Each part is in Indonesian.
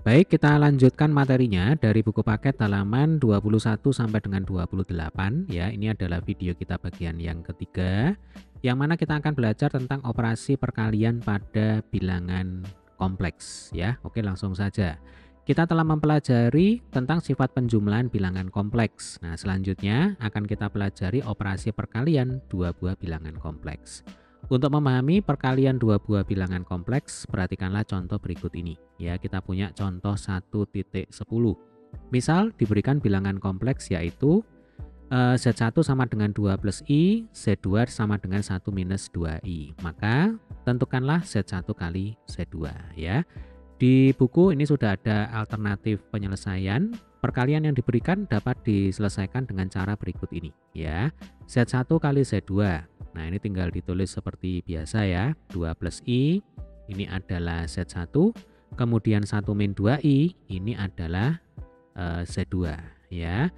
Baik, kita lanjutkan materinya dari buku paket halaman 21 sampai dengan 28 ya. Ini adalah video kita bagian yang ketiga, yang mana kita akan belajar tentang operasi perkalian pada bilangan kompleks ya. Oke, langsung saja. Kita telah mempelajari tentang sifat penjumlahan bilangan kompleks. Nah, selanjutnya akan kita pelajari operasi perkalian dua buah bilangan kompleks. Untuk memahami perkalian dua buah bilangan kompleks, perhatikanlah contoh berikut ini. Ya, kita punya contoh 1.10. Misal diberikan bilangan kompleks yaitu Z1 sama dengan 2 plus I, Z2 sama dengan 1 minus 2I. Maka tentukanlah Z1 kali Z2 ya. Di buku ini sudah ada alternatif penyelesaian. Perkalian yang diberikan dapat diselesaikan dengan cara berikut ini ya. Z1 kali Z2. Nah, ini tinggal ditulis seperti biasa ya. 2 plus I ini adalah Z1, kemudian 1 min 2I ini adalah Z2 ya.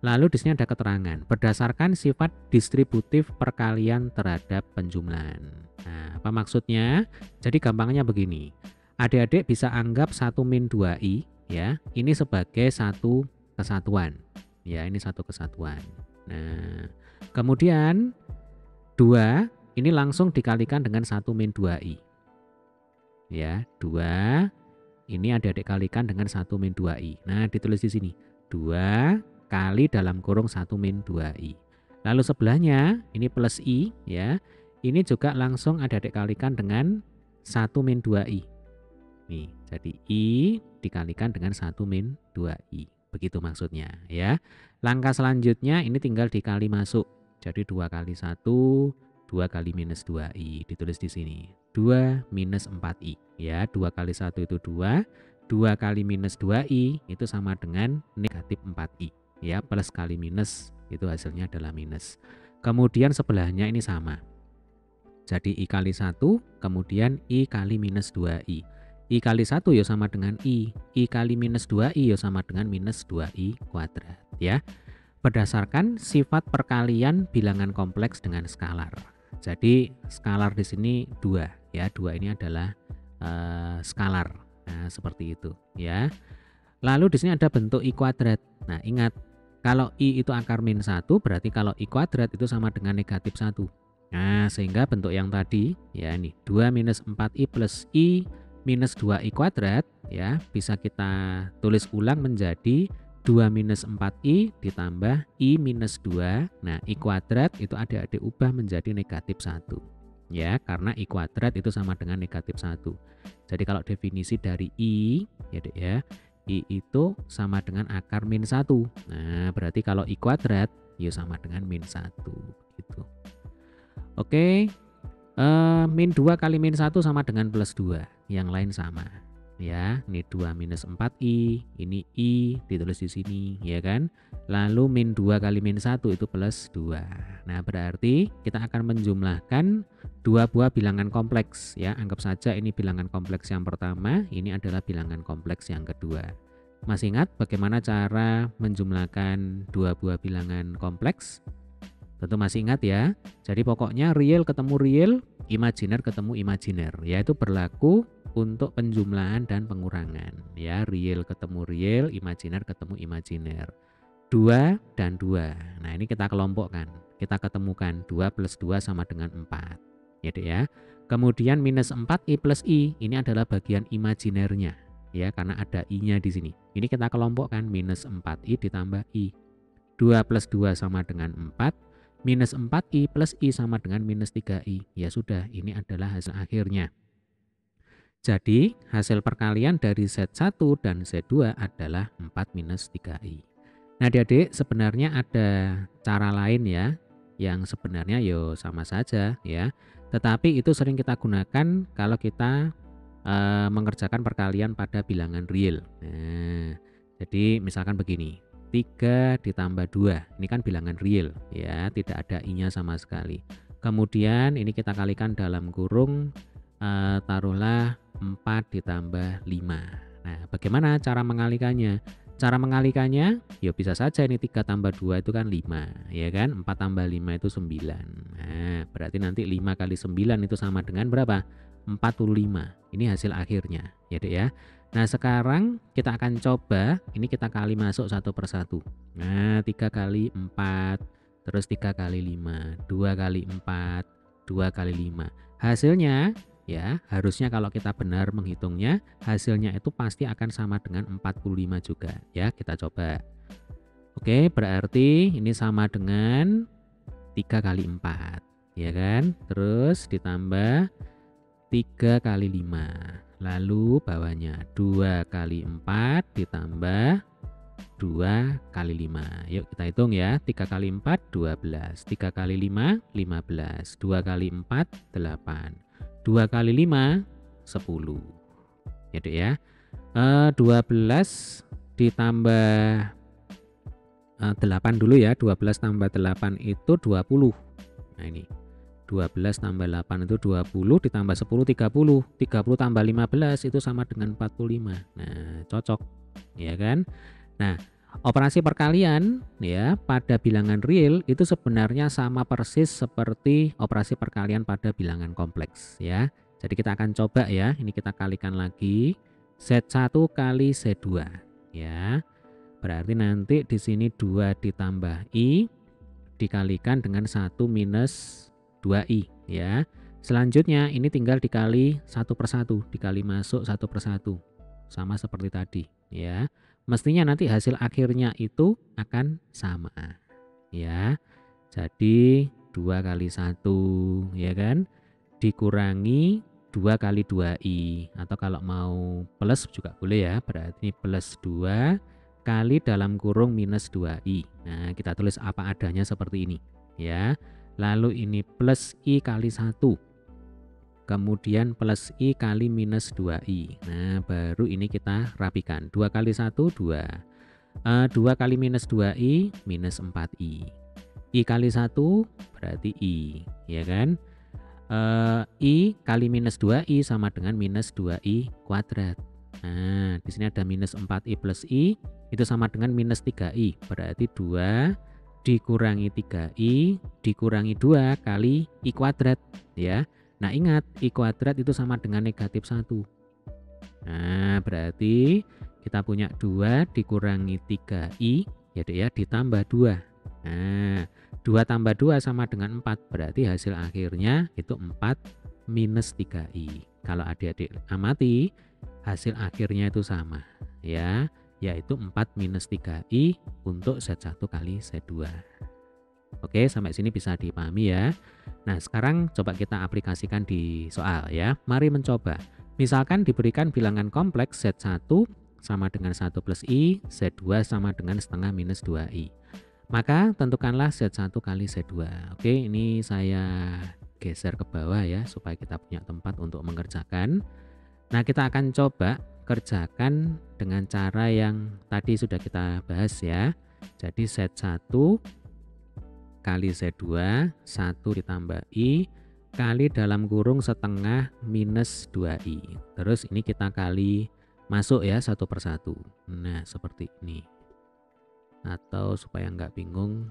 Lalu di sini ada keterangan berdasarkan sifat distributif perkalian terhadap penjumlahan. Nah, apa maksudnya? Jadi gampangnya begini. Adik-adik bisa anggap 1 min 2I ya, ini sebagai satu kesatuan. Ya, ini satu kesatuan. Nah, kemudian 2 ini langsung dikalikan dengan 1 min 2I. Ya, 2 ini adik-adik kalikan dengan 1 min 2I. Nah, ditulis di sini. 2 kali dalam kurung 1 min 2I. Lalu sebelahnya ini plus I ya. Ini juga langsung adik-adik kalikan dengan 1 min 2I. Nih, jadi I dikalikan dengan 1 min 2I. Begitu maksudnya ya. Langkah selanjutnya ini tinggal dikali masuk. Jadi 2 kali 1, 2 kali minus 2I. Ditulis di sini. 2 minus 4I. Ya, 2 kali 1 itu 2. 2 kali minus 2I itu sama dengan negatif 4I. Ya, plus kali minus itu hasilnya adalah minus. Kemudian sebelahnya ini sama. Jadi I kali 1, kemudian I kali minus 2I. I kali 1 ya sama dengan I kali minus 2I ya sama dengan minus 2I kuadrat ya. Berdasarkan sifat perkalian bilangan kompleks dengan skalar. Jadi skalar di sini 2 ya. 2 ini adalah skalar. Nah, seperti itu ya. Lalu di sini ada bentuk I kuadrat. Nah, ingat kalau I itu akar min 1 berarti kalau I kuadrat itu sama dengan negatif 1. Nah, sehingga bentuk yang tadi ya ini 2 minus 4I plus I minus 2I kuadrat ya bisa kita tulis ulang menjadi 2 minus 4I ditambah I minus 2. Nah, I kuadrat itu adik-adik ubah menjadi negatif 1. Ya, karena I kuadrat itu sama dengan negatif 1. Jadi kalau definisi dari I, ya dek ya, I itu sama dengan akar min 1. Nah, berarti kalau I kuadrat, ya sama dengan min 1. Gitu. Oke, min 2 kali min 1 sama dengan plus 2. Yang lain sama. Ya, ini 2 minus 4I, ini I ditulis di sini ya kan. Lalu min 2 kali min 1 itu plus 2. Nah, berarti kita akan menjumlahkan dua buah bilangan kompleks ya. Anggap saja ini bilangan kompleks yang pertama, ini adalah bilangan kompleks yang kedua. Masih ingat bagaimana cara menjumlahkan dua buah bilangan kompleks? Tentu masih ingat ya. Jadi pokoknya real ketemu real, imajiner ketemu imajiner. Yaitu berlaku untuk penjumlahan dan pengurangan ya. Real ketemu real, imajiner ketemu imajiner. 2 dan 2. Nah, ini kita kelompokkan. Kita ketemukan 2 plus 2 sama dengan 4. Ya, Dek ya. Kemudian minus 4I plus I ini adalah bagian imajinernya ya, karena ada I-nya di sini. Ini kita kelompokkan minus 4I ditambah I. 2 plus 2 sama dengan 4. Minus 4I plus I sama dengan minus 3I. Ya sudah, ini adalah hasil akhirnya. Jadi hasil perkalian dari Z1 dan Z2 adalah 4 minus 3I. Nah, adik-adik, sebenarnya ada cara lain ya, yang sebenarnya yo sama saja ya. Tetapi itu sering kita gunakan kalau kita mengerjakan perkalian pada bilangan real. Nah, jadi misalkan begini. 3 ditambah 2, ini kan bilangan real ya, tidak ada I-nya sama sekali. Kemudian ini kita kalikan dalam kurung, taruhlah 4 ditambah 5. Nah, bagaimana cara mengalikannya? Cara mengalikannya, ya bisa saja ini 3 tambah 2 itu kan 5, ya kan? 4 tambah 5 itu 9. Nah, berarti nanti 5 kali 9 itu sama dengan berapa? 45. Ini hasil akhirnya, ya Dek ya. Nah, sekarang kita akan coba, ini kita kali masuk satu persatu. Nah, 3 kali 4, terus 3 kali 5, 2 kali 4, 2 kali 5. Hasilnya, ya, harusnya kalau kita benar menghitungnya, hasilnya itu pasti akan sama dengan 45 juga. Ya, kita coba. Oke, berarti ini sama dengan 3 kali 4, ya kan? Terus ditambah 3 kali 5. Lalu bawahnya 2 kali 4 ditambah 2 kali 5. Yuk kita hitung ya. 3 kali 4 12, 3 kali 5 15, 2 kali 4 8, 2 kali 5 10. Ya Dek ya. 12 ditambah 8 dulu ya. 12 tambah 8 itu 20. Nah ini 12 tambah 8 itu 20, ditambah 10 30. 30 tambah 15 itu sama dengan 45. Nah, cocok. Ya kan? Nah, operasi perkalian ya pada bilangan real itu sebenarnya sama persis seperti operasi perkalian pada bilangan kompleks ya. Jadi kita akan coba ya. Ini kita kalikan lagi Z1 kali Z2 ya. Berarti nanti di sini 2 ditambah I dikalikan dengan 1 minus 2i ya. Selanjutnya ini tinggal dikali satu persatu, dikali masuk satu persatu, sama seperti tadi ya. Mestinya nanti hasil akhirnya itu akan sama ya. Jadi 2 kali 1 ya kan, dikurangi 2 kali 2i, atau kalau mau plus juga boleh ya. Berarti plus 2 kali dalam kurung minus 2i. Nah, kita tulis apa adanya seperti ini ya. Lalu ini plus I kali 1. Kemudian plus I kali minus 2I. Nah, baru ini kita rapikan. 2 kali 1, 2. 2 kali minus 2I, minus 4I. I kali 1 berarti I. Ya kan? I kali minus 2I sama dengan minus 2I kuadrat. Nah, di sini ada minus 4I plus I. Itu sama dengan minus 3I. Berarti 2 dikurangi 3i dikurangi 2 kali i kuadrat ya. Nah, ingat i kuadrat itu sama dengan negatif 1. Nah, berarti kita punya 2 dikurangi 3i ya Dek ya, ditambah 2. Nah, 2 tambah 2 sama dengan 4. Berarti hasil akhirnya itu 4 minus 3i. Kalau adik-adik amati, hasil akhirnya itu sama ya, yaitu 4 minus 3i untuk Z1 kali Z2. Oke, sampai sini bisa dipahami ya. Nah, sekarang coba kita aplikasikan di soal ya. Mari mencoba. Misalkan diberikan bilangan kompleks Z1 sama dengan 1 plus I, Z2 sama dengan setengah minus 2I. Maka tentukanlah Z1 kali Z2. Oke, ini saya geser ke bawah ya, supaya kita punya tempat untuk mengerjakan. Nah, kita akan coba kerjakan dengan cara yang tadi sudah kita bahas ya. Jadi Z1 kali Z2, 1 ditambah I kali dalam kurung setengah minus 2I. Terus ini kita kali masuk ya satu persatu. Nah, seperti ini. Atau supaya nggak bingung,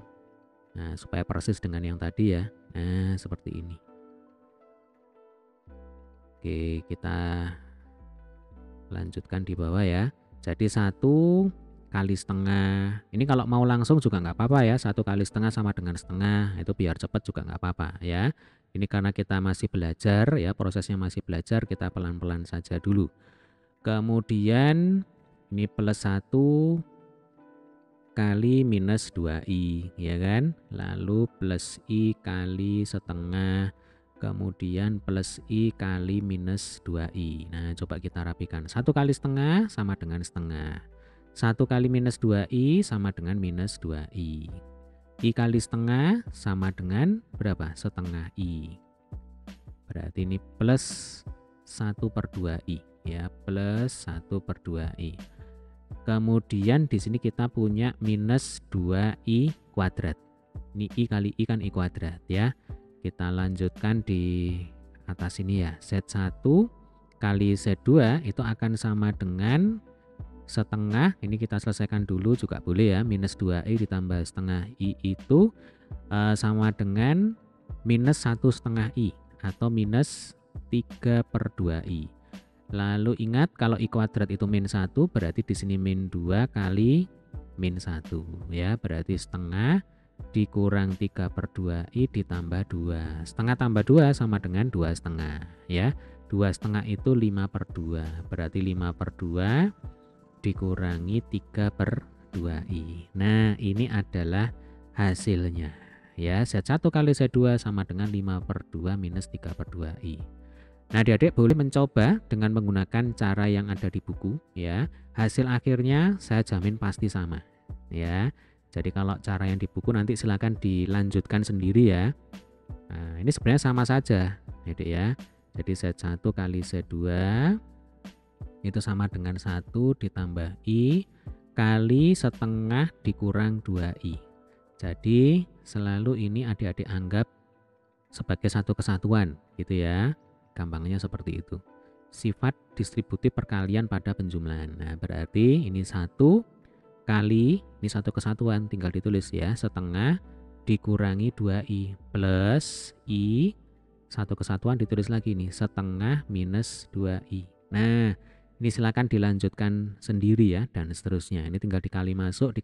nah supaya persis dengan yang tadi ya. Nah, seperti ini. Oke, kita lanjutkan di bawah ya. Jadi 1 kali setengah. Ini kalau mau langsung juga nggak apa-apa ya. 1 kali setengah sama dengan setengah. Itu biar cepat juga nggak apa-apa ya. Ini karena kita masih belajar ya. Prosesnya masih belajar. Kita pelan-pelan saja dulu. Kemudian ini plus 1 kali minus 2i ya kan. Lalu plus i kali setengah. Kemudian plus I kali minus 2I. Nah, coba kita rapikan. 1 kali setengah sama dengan setengah. 1 kali minus 2I sama dengan minus 2I. I kali setengah sama dengan berapa? Setengah I. Berarti ini plus 1 per 2I. Ya, plus 1 per 2I. Kemudian di sini kita punya minus 2I kuadrat. Ini I kali I kan I kuadrat ya. Kita lanjutkan di atas ini ya. Z1 kali Z2 itu akan sama dengan setengah. Ini kita selesaikan dulu juga boleh ya. Minus 2i ditambah setengah i itu sama dengan minus 1 setengah i atau minus 3 per 2i. Lalu ingat kalau I kuadrat itu min 1, berarti di sini min 2 kali min 1 ya, berarti setengah dikurang 3/2I ditambah 2. Setengah tambah 2 sama dengan 2,5 ya. 2,5 itu 5/2, berarti 5/2 dikurangi 3/2I. Nah, ini adalah hasilnya ya. Z1 kali Z2 sama dengan 5/2 minus 3/2I. Nah, adik-adik boleh mencoba dengan menggunakan cara yang ada di buku ya. Hasil akhirnya saya jamin pasti sama ya. Jadi kalau cara yang di buku nanti silakan dilanjutkan sendiri ya. Nah, ini sebenarnya sama saja adik ya. Jadi Z1 kali Z2 itu sama dengan 1 ditambah I kali setengah dikurang 2I. Jadi selalu ini adik-adik anggap sebagai satu kesatuan gitu ya. Gampangnya seperti itu. Sifat distributif perkalian pada penjumlahan. Nah, berarti ini 1 kali, ini satu kesatuan, tinggal ditulis ya, setengah dikurangi 2I plus I, satu kesatuan ditulis lagi nih, setengah minus 2I. Nah, ini silakan dilanjutkan sendiri ya, dan seterusnya. Ini tinggal dikali masuk,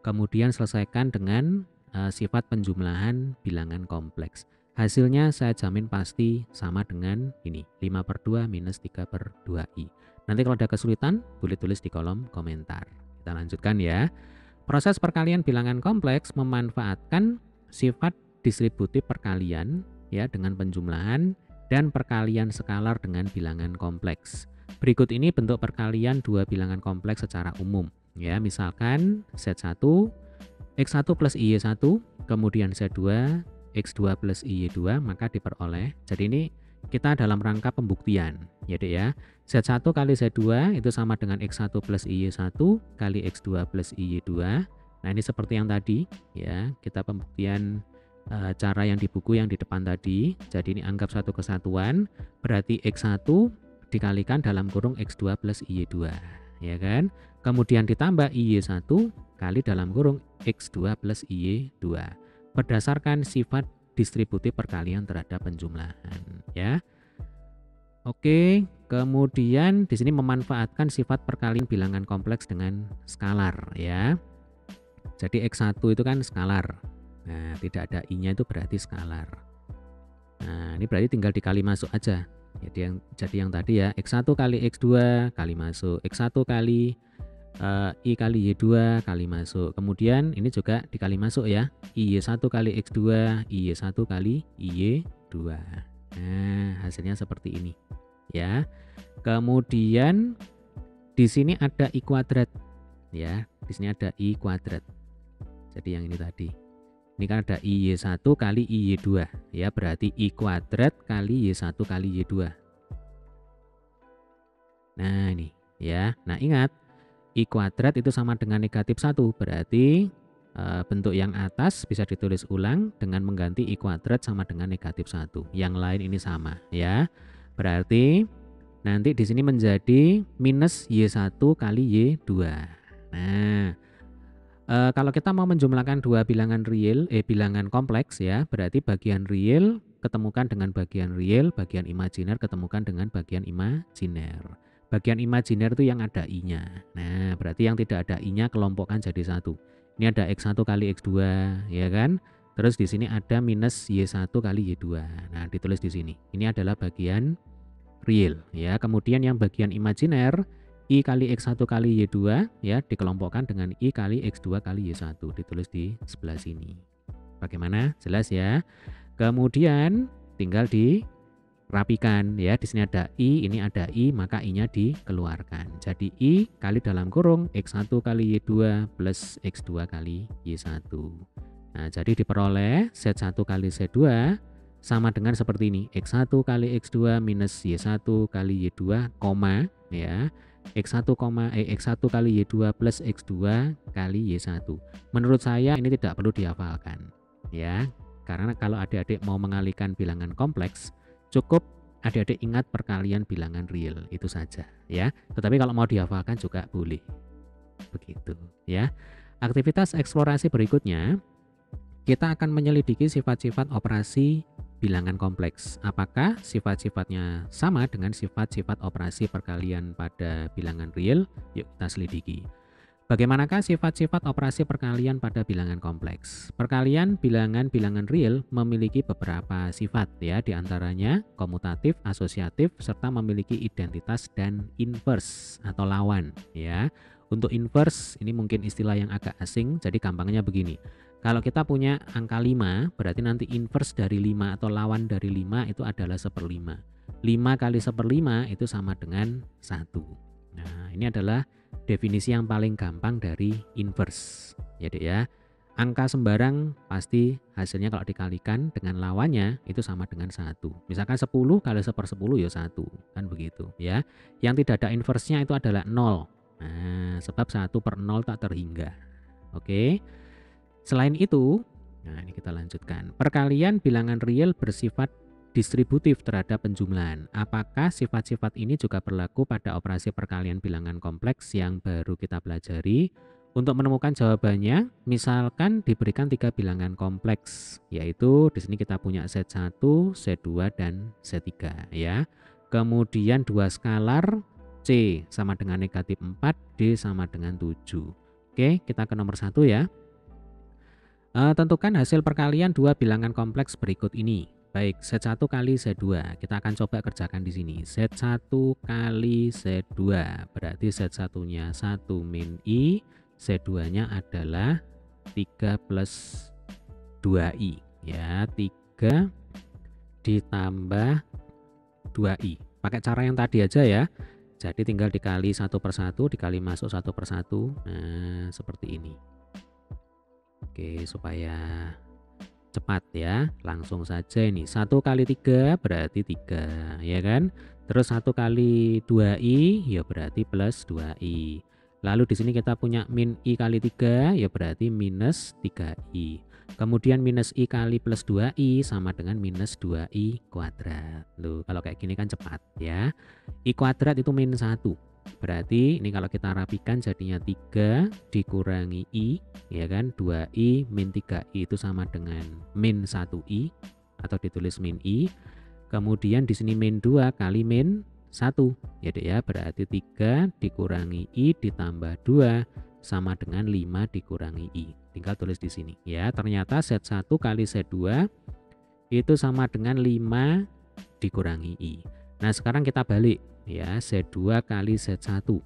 kemudian selesaikan dengan sifat penjumlahan bilangan kompleks. Hasilnya saya jamin pasti sama dengan ini, 5/2 minus 3/2I. Nanti kalau ada kesulitan, boleh tulis di kolom komentar. Kita lanjutkan ya. Proses perkalian bilangan kompleks memanfaatkan sifat distributif perkalian ya dengan penjumlahan dan perkalian skalar dengan bilangan kompleks. Berikut ini bentuk perkalian dua bilangan kompleks secara umum. Ya, misalkan Z1 X1 plus Y1, kemudian Z2 X2 plus Y2, maka diperoleh. Jadi ini kita dalam rangka pembuktian ya dek ya. Z1 kali Z2 itu sama dengan X1 plus Y1 kali X2 plus Y2. Nah, ini seperti yang tadi ya, kita pembuktian cara yang di buku yang di depan tadi. Jadi ini anggap satu kesatuan, berarti X1 dikalikan dalam kurung X2 plus Y2 ya kan. Kemudian ditambah Y1 kali dalam kurung X2 plus Y2 berdasarkan sifat distributif perkalian terhadap penjumlahan ya. Oke, kemudian di sini memanfaatkan sifat perkalian bilangan kompleks dengan skalar ya. Jadi X1 itu kan skalar. Nah, tidak ada I-nya itu berarti skalar. Nah, ini berarti tinggal dikali masuk aja. Jadi yang tadi ya, X1 kali X2 kali masuk, X1 kali I kali Y2 kali masuk. Kemudian ini juga dikali masuk ya. Y1 kali X2, Y1 kali Y2. Nah, hasilnya seperti ini ya. Kemudian di sini ada I kuadrat ya. Di sini ada I kuadrat. Jadi yang ini tadi. Ini kan ada Y1 kali Y2 ya, berarti I kuadrat kali Y1 kali Y2. Nah, ini ya. Nah, ingat I kuadrat itu sama dengan negatif 1, berarti bentuk yang atas bisa ditulis ulang dengan mengganti I kuadrat sama dengan negatif 1. Yang lain ini sama ya. Berarti nanti di sini menjadi minus Y1 kali Y2. Nah, kalau kita mau menjumlahkan dua bilangan real, bilangan kompleks ya, berarti bagian real ketemukan dengan bagian real, bagian imajiner ketemukan dengan bagian imajiner. Bagian imajiner itu yang ada I-nya. Nah, berarti yang tidak ada I-nya kelompokkan jadi satu. Ini ada X1 kali X2, ya kan? Terus di sini ada minus Y1 kali Y2. Nah, ditulis di sini. Ini adalah bagian real, ya. Kemudian yang bagian imajiner, I kali X1 kali Y2, ya, dikelompokkan dengan I kali X2 kali Y1. Ditulis di sebelah sini. Bagaimana? Jelas ya? Kemudian tinggal rapikan ya, di sini ada I, ini ada I, maka I-nya dikeluarkan. Jadi I kali dalam kurung X1 kali Y2 plus X2 kali Y1. Nah, jadi diperoleh Z1 kali Z2 sama dengan seperti ini. X1 kali X2 minus Y1 kali Y2, koma ya. X1 kali Y2 plus X2 kali Y1. Menurut saya ini tidak perlu dihafalkan ya. Karena kalau adik-adik mau mengalihkan bilangan kompleks, cukup adik-adik ingat perkalian bilangan real, itu saja ya. Tetapi kalau mau dihafalkan juga boleh. Begitu ya. Aktivitas eksplorasi berikutnya, kita akan menyelidiki sifat-sifat operasi bilangan kompleks. Apakah sifat-sifatnya sama dengan sifat-sifat operasi perkalian pada bilangan real? Yuk kita selidiki. Bagaimanakah sifat-sifat operasi perkalian pada bilangan kompleks? Perkalian bilangan-bilangan real memiliki beberapa sifat ya, diantaranya komutatif, asosiatif, serta memiliki identitas dan inverse atau lawan ya. Untuk inverse ini mungkin istilah yang agak asing, jadi gampangnya begini. Kalau kita punya angka 5, berarti nanti inverse dari 5 atau lawan dari 5 itu adalah 1/5. 5 kali 1/5 itu sama dengan 1. Nah, ini adalah definisi yang paling gampang dari inverse. Ya, Dek ya. Angka sembarang pasti hasilnya kalau dikalikan dengan lawannya itu sama dengan 1. Misalkan 10 kali 1/10 ya 1, kan begitu ya. Yang tidak ada inverse-nya itu adalah 0. Nah, sebab 1/0 tak terhingga. Oke. Selain itu, nah ini kita lanjutkan. Perkalian bilangan real bersifat distributif terhadap penjumlahan. Apakah sifat-sifat ini juga berlaku pada operasi perkalian bilangan kompleks yang baru kita pelajari? Untuk menemukan jawabannya, misalkan diberikan 3 bilangan kompleks, yaitu di sini kita punya Z1, Z2, dan Z3 ya. Kemudian 2 skalar, C sama dengan negatif 4, D sama dengan 7. Oke, kita ke nomor 1 ya. Tentukan hasil perkalian 2 bilangan kompleks berikut ini. Baik, Z1 kali Z2. Kita akan coba kerjakan di sini. Z1 kali Z2. Berarti Z1-nya 1 min I, Z2-nya adalah 3 plus 2I. Ya, 3 ditambah 2I. Pakai cara yang tadi aja ya. Jadi tinggal dikali 1/1, dikali masuk 1/1. Nah, seperti ini. Oke, supaya cepat ya, langsung saja ini. 1 kali 3 berarti 3, ya kan? Terus 1 kali 2I ya berarti plus 2I. Lalu di sini kita punya min I kali 3 ya berarti minus 3I. Kemudian minus I kali plus 2I sama dengan minus 2I kuadrat. Loh, kalau kayak gini kan cepat ya. I kuadrat itu min 1. Berarti ini kalau kita rapikan jadinya 3 dikurangi I, ya kan, 2I min 3I itu sama dengan min 1I atau ditulis min I. Kemudian di sini min 2 kali min 1 ya Dek ya, berarti 3 dikurangi I ditambah 2 sama dengan 5 dikurangi I. Tinggal tulis di sini ya. Ternyata Z1 kali Z2 itu sama dengan 5 dikurangi I. Nah, sekarang kita balik ya, Z2 kali Z1.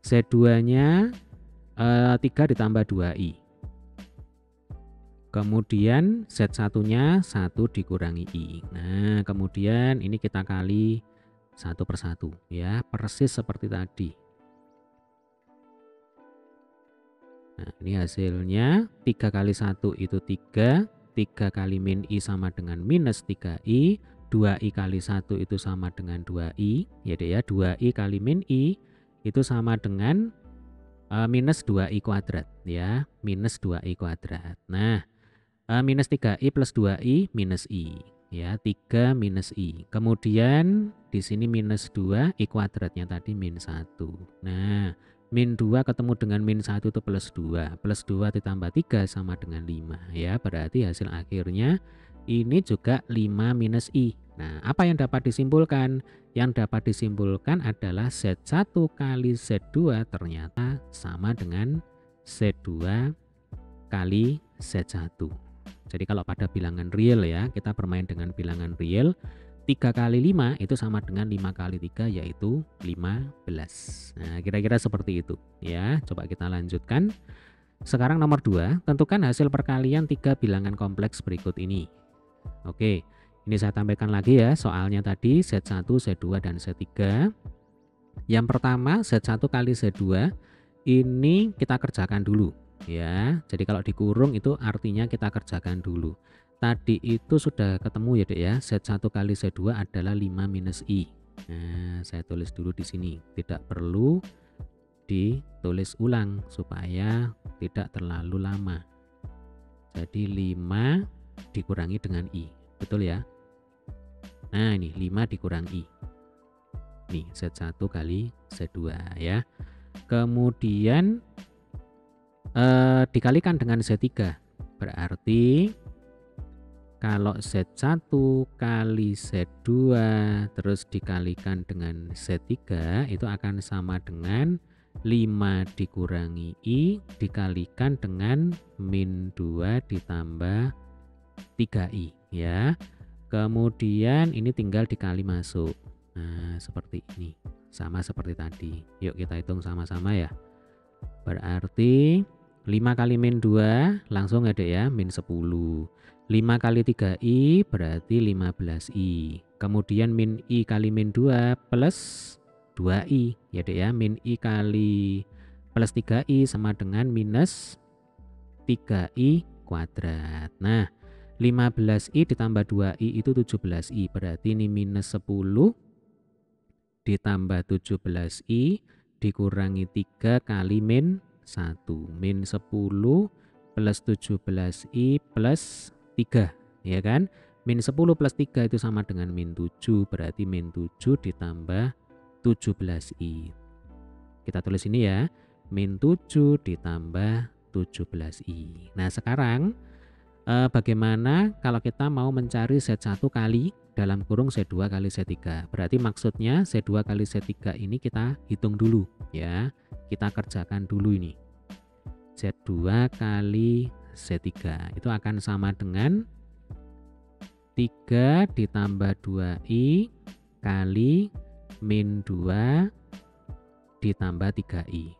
Z2-nya 3 ditambah 2I. Kemudian Z1-nya 1 dikurangi I. Nah, kemudian ini kita kali 1/1 ya, persis seperti tadi. Nah, ini hasilnya 3 kali 1 itu 3. 3 kali min I sama dengan minus 3I. 2I kali 1 itu sama dengan 2I. Ya deh ya, 2I kali min I itu sama dengan minus 2I kuadrat ya. Minus 2I kuadrat. Nah, minus 3I plus 2I minus I. Ya, 3 minus I. Kemudian di sini minus 2, I kuadratnya tadi min 1. Nah, min 2 ketemu dengan min 1 itu plus 2. Plus 2 ditambah 3 sama dengan 5. Ya, berarti hasil akhirnya ini juga 5 minus I. Nah, apa yang dapat disimpulkan? Yang dapat disimpulkan adalah Z1 kali Z2 ternyata sama dengan Z2 kali Z1. Jadi kalau pada bilangan real ya, kita bermain dengan bilangan real, 3 kali 5 itu sama dengan 5 kali 3 yaitu 15. Nah, kira-kira seperti itu ya. Coba kita lanjutkan. Sekarang nomor 2, tentukan hasil perkalian 3 bilangan kompleks berikut ini. Oke, ini saya tampilkan lagi ya soalnya tadi Z1, Z2, dan Z3. Yang pertama Z1 kali Z2 ini kita kerjakan dulu ya. Jadi kalau dikurung itu artinya kita kerjakan dulu. Tadi itu sudah ketemu ya Dek ya. Z1 kali Z2 adalah 5 minus I. Nah, saya tulis dulu di sini. Tidak perlu ditulis ulang supaya tidak terlalu lama. Jadi 5 dikurangi dengan I. Betul ya? Nah, ini 5 dikurang I. Nih, Z1 kali Z2 ya. Kemudian dikalikan dengan Z3. Berarti Kalau Z1 kali Z2 terus dikalikan dengan Z3 itu akan sama dengan 5 dikurangi I dikalikan dengan min 2 ditambah 3I ya. Kemudian ini tinggal dikali masuk. Nah, seperti ini. Sama seperti tadi. Yuk kita hitung sama-sama ya. Berarti 5 kali min 2 langsung ada ya, min 10. 5 kali 3I berarti 15I. Kemudian min I kali min 2 plus 2I. Ya dek ya, min I kali plus 3I sama dengan minus 3I kuadrat. Nah, 15I ditambah 2I itu 17I. Berarti ini minus 10 ditambah 17I dikurangi 3 kali min 1. Min 10 plus 17I plus 3. Ya kan? Min 10 plus 3 itu sama dengan min 7. Berarti min 7 ditambah 17I. Kita tulis ini ya. Min 7 ditambah 17I. Nah sekarang bagaimana kalau kita mau mencari Z1 kali dalam kurung Z2 kali Z3. Berarti maksudnya Z2 kali Z3 ini kita hitung dulu ya. Kita kerjakan dulu ini. Z2 kali Z3 itu akan sama dengan 3 ditambah 2I kali min 2 ditambah 3I.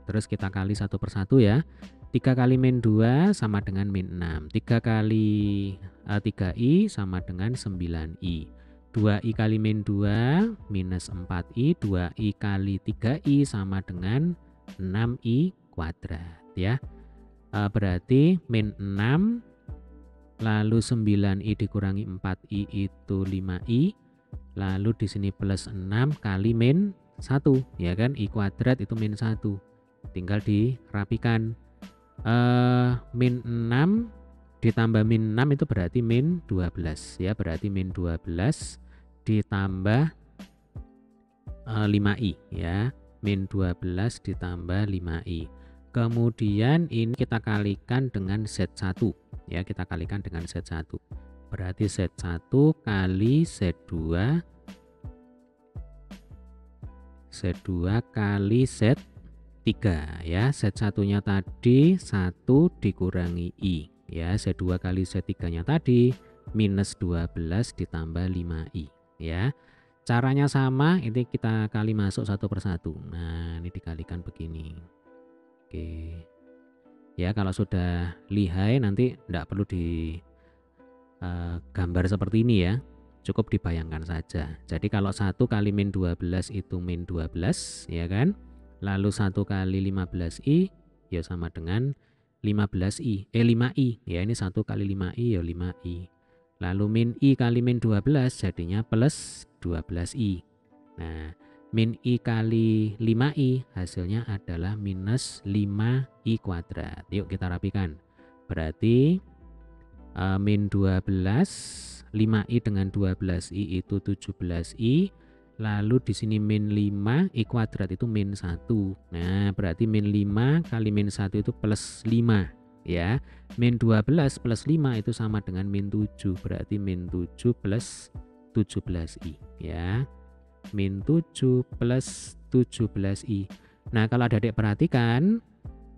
Terus kita kali satu persatu ya. 3 kali min 2 sama dengan min 6. 3 kali 3I sama dengan 9I. 2I kali min 2 minus 4I. 2I kali 3I sama dengan 6I kuadrat ya. Berarti min 6 lalu 9I dikurangi 4I itu 5I. Lalu di sini plus 6 kali min 1 ya kan, I kuadrat itu min 1. Tinggal dirapikan. Min 6 ditambah min 6 itu berarti min 12 ya. Berarti min 12 ditambah 5I ya. Min 12 ditambah 5I. Kemudian ini kita kalikan dengan Z1 ya, kita kalikan dengan Z1. Berarti Z1 kali Z2 kali Z3 ya. Z1-nya tadi 1 dikurangi I ya. Z2 kali Z3-nya tadi minus 12 ditambah 5I ya. Caranya sama, ini kita kali masuk satu persatu. Nah, ini dikalikan begini. Oke. Ya, kalau sudah lihai nanti enggak perlu di gambar seperti ini ya. Cukup dibayangkan saja. Jadi kalau 1 kali min 12 itu min 12 ya kan. Lalu 1 kali 15I ya sama dengan 5I ya. Ini 1 kali 5I ya 5I. Lalu min I kali min 12 jadinya plus 12I. Nah, min I kali 5I hasilnya adalah minus 5I kuadrat. Yuk kita rapikan. Berarti min 12 5I dengan 12I itu 17I. Lalu di sini min 5 I kuadrat itu min 1. Nah, berarti min 5 kali min 1 itu plus 5 ya. Min 12 plus 5 itu sama dengan min 7. Berarti min 7 plus 17I ya. Min 7 plus 17I. Nah, kalau adik-adik perhatikan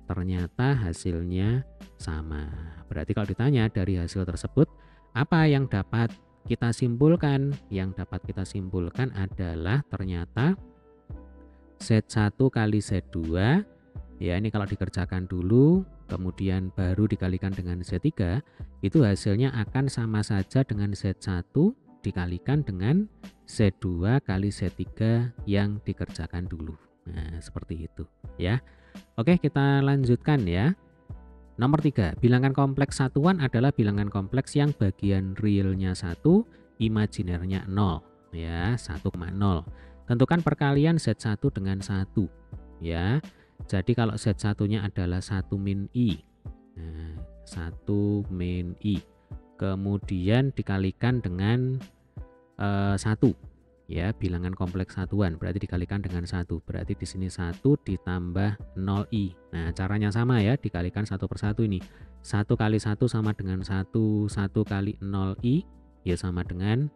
ternyata hasilnya sama. Berarti kalau ditanya dari hasil tersebut apa yang dapat kita simpulkan? Yang dapat kita simpulkan adalah ternyata Z1 kali Z2 ya, ini kalau dikerjakan dulu kemudian baru dikalikan dengan Z3 itu hasilnya akan sama saja dengan Z1 dikalikan dengan Z2 kali Z3 yang dikerjakan dulu. Nah, seperti itu ya. Oke, kita lanjutkan ya. Nomor 3, bilangan kompleks satuan adalah bilangan kompleks yang bagian realnya 1, imajinernya 0 ya, 1,0. Tentukan perkalian Z1 dengan 1 ya. Jadi kalau Z1-nya adalah 1 min I. Nah, 1 min I. Kemudian dikalikan dengan 1 ya, bilangan kompleks satuan, berarti dikalikan dengan 1. Berarti di sini 1 ditambah 0i. Nah, caranya sama ya, dikalikan satu per satu ini. 1 kali 1 sama dengan 1, 1 kali 0i ya sama dengan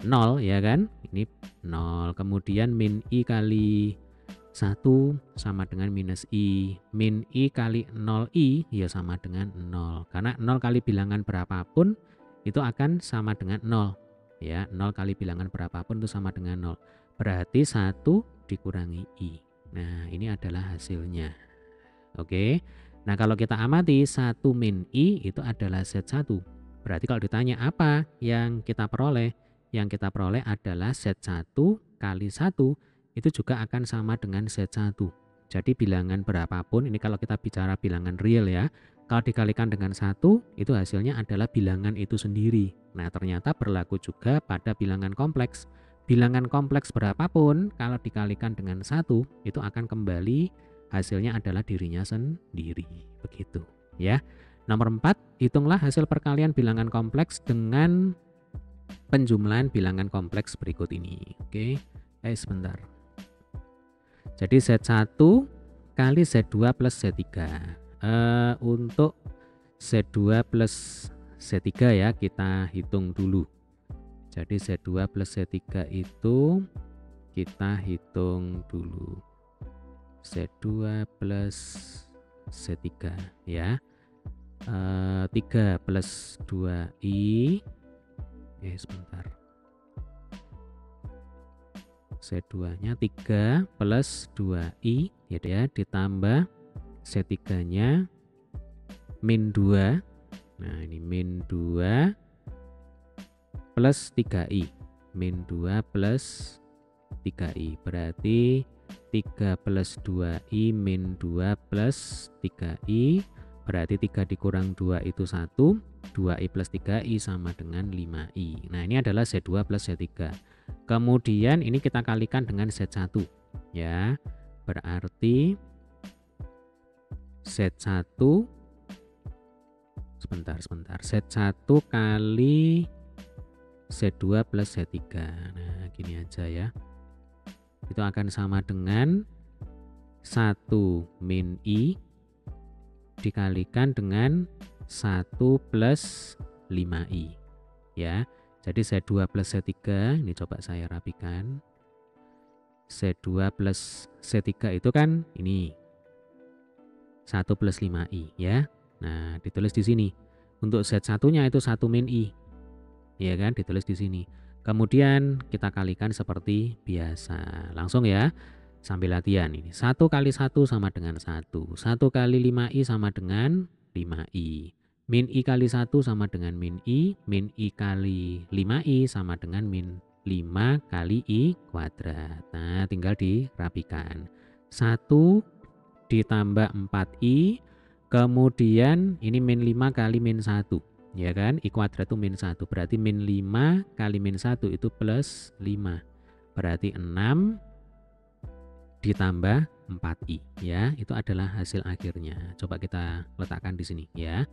0 ya kan? Ini 0. Kemudian min i kali 1 sama dengan minus i. Min i kali 0i ya sama dengan 0. Karena 0 kali bilangan berapapun itu akan sama dengan 0. Ya, 0 kali bilangan berapapun itu sama dengan 0. Berarti 1 dikurangi i. Nah, ini adalah hasilnya. Oke. Nah, kalau kita amati 1 min i itu adalah Z1. Berarti kalau ditanya apa yang kita peroleh? Yang kita peroleh adalah Z1 kali 1 itu juga akan sama dengan Z1. Jadi bilangan berapapun, ini kalau kita bicara bilangan real ya, kalau dikalikan dengan 1 itu hasilnya adalah bilangan itu sendiri. Nah, ternyata berlaku juga pada bilangan kompleks. Bilangan kompleks berapapun kalau dikalikan dengan 1 itu akan kembali hasilnya adalah dirinya sendiri. Begitu ya. Nomor 4, hitunglah hasil perkalian bilangan kompleks dengan penjumlahan bilangan kompleks berikut ini. Oke, sebentar. Jadi Z1 kali Z2 plus Z3. Untuk Z2 plus Z3 ya, kita hitung dulu. Jadi Z2 plus Z3 itu kita hitung dulu. Z2 plus Z3 ya. 3 plus 2i. Sebentar. Z2-nya 3 plus 2i ya, ditambah Z3-nya min 2. Nah, ini min 2 plus 3i. Min 2 plus 3i. Berarti 3 plus 2i min 2 plus 3i. Berarti 3 dikurang 2 itu 1. 2i plus 3i sama dengan 5i. Nah, ini adalah Z2 plus Z3. Kemudian ini kita kalikan dengan Z1 ya. Berarti Z1 sebentar. Z1 kali Z2 plus Z3. Nah, gini aja ya. Itu akan sama dengan 1 min i dikalikan dengan 1 plus 5i ya. Jadi Z2 plus Z3 ini coba saya rapikan. Z2 plus Z3 itu kan ini 1 plus 5i ya. Nah, ditulis di sini. Untuk Z1-nya itu 1 min i. Ya kan, ditulis di sini. Kemudian kita kalikan seperti biasa. Langsung ya. Sambil latihan ini. 1 kali 1 sama dengan 1. 1 kali 5i sama dengan 5i. Min i kali 1 sama dengan min i. Min i kali 5i sama dengan min 5 kali i kuadrat. Nah, tinggal dirapikan. 1 ditambah 4i. Kemudian ini min 5 kali min 1. Ya kan, i kuadrat itu min 1. Berarti min 5 kali min 1 itu plus 5. Berarti 6 ditambah 4i ya. Itu adalah hasil akhirnya. Coba kita letakkan di sini ya.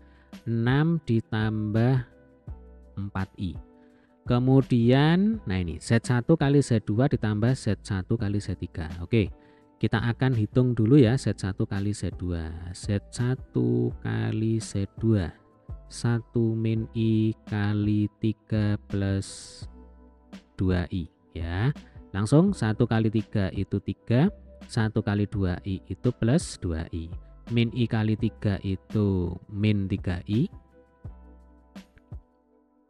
6 ditambah 4i. Kemudian nah ini Z1 kali Z2 ditambah Z1 kali Z3. Oke, kita akan hitung dulu ya Z1 kali Z2. Z1 kali Z2 1 min i kali 3 plus 2i ya. Langsung 1 kali 3 itu 3. 1 kali 2i itu plus 2i. Min i kali 3 itu min 3i.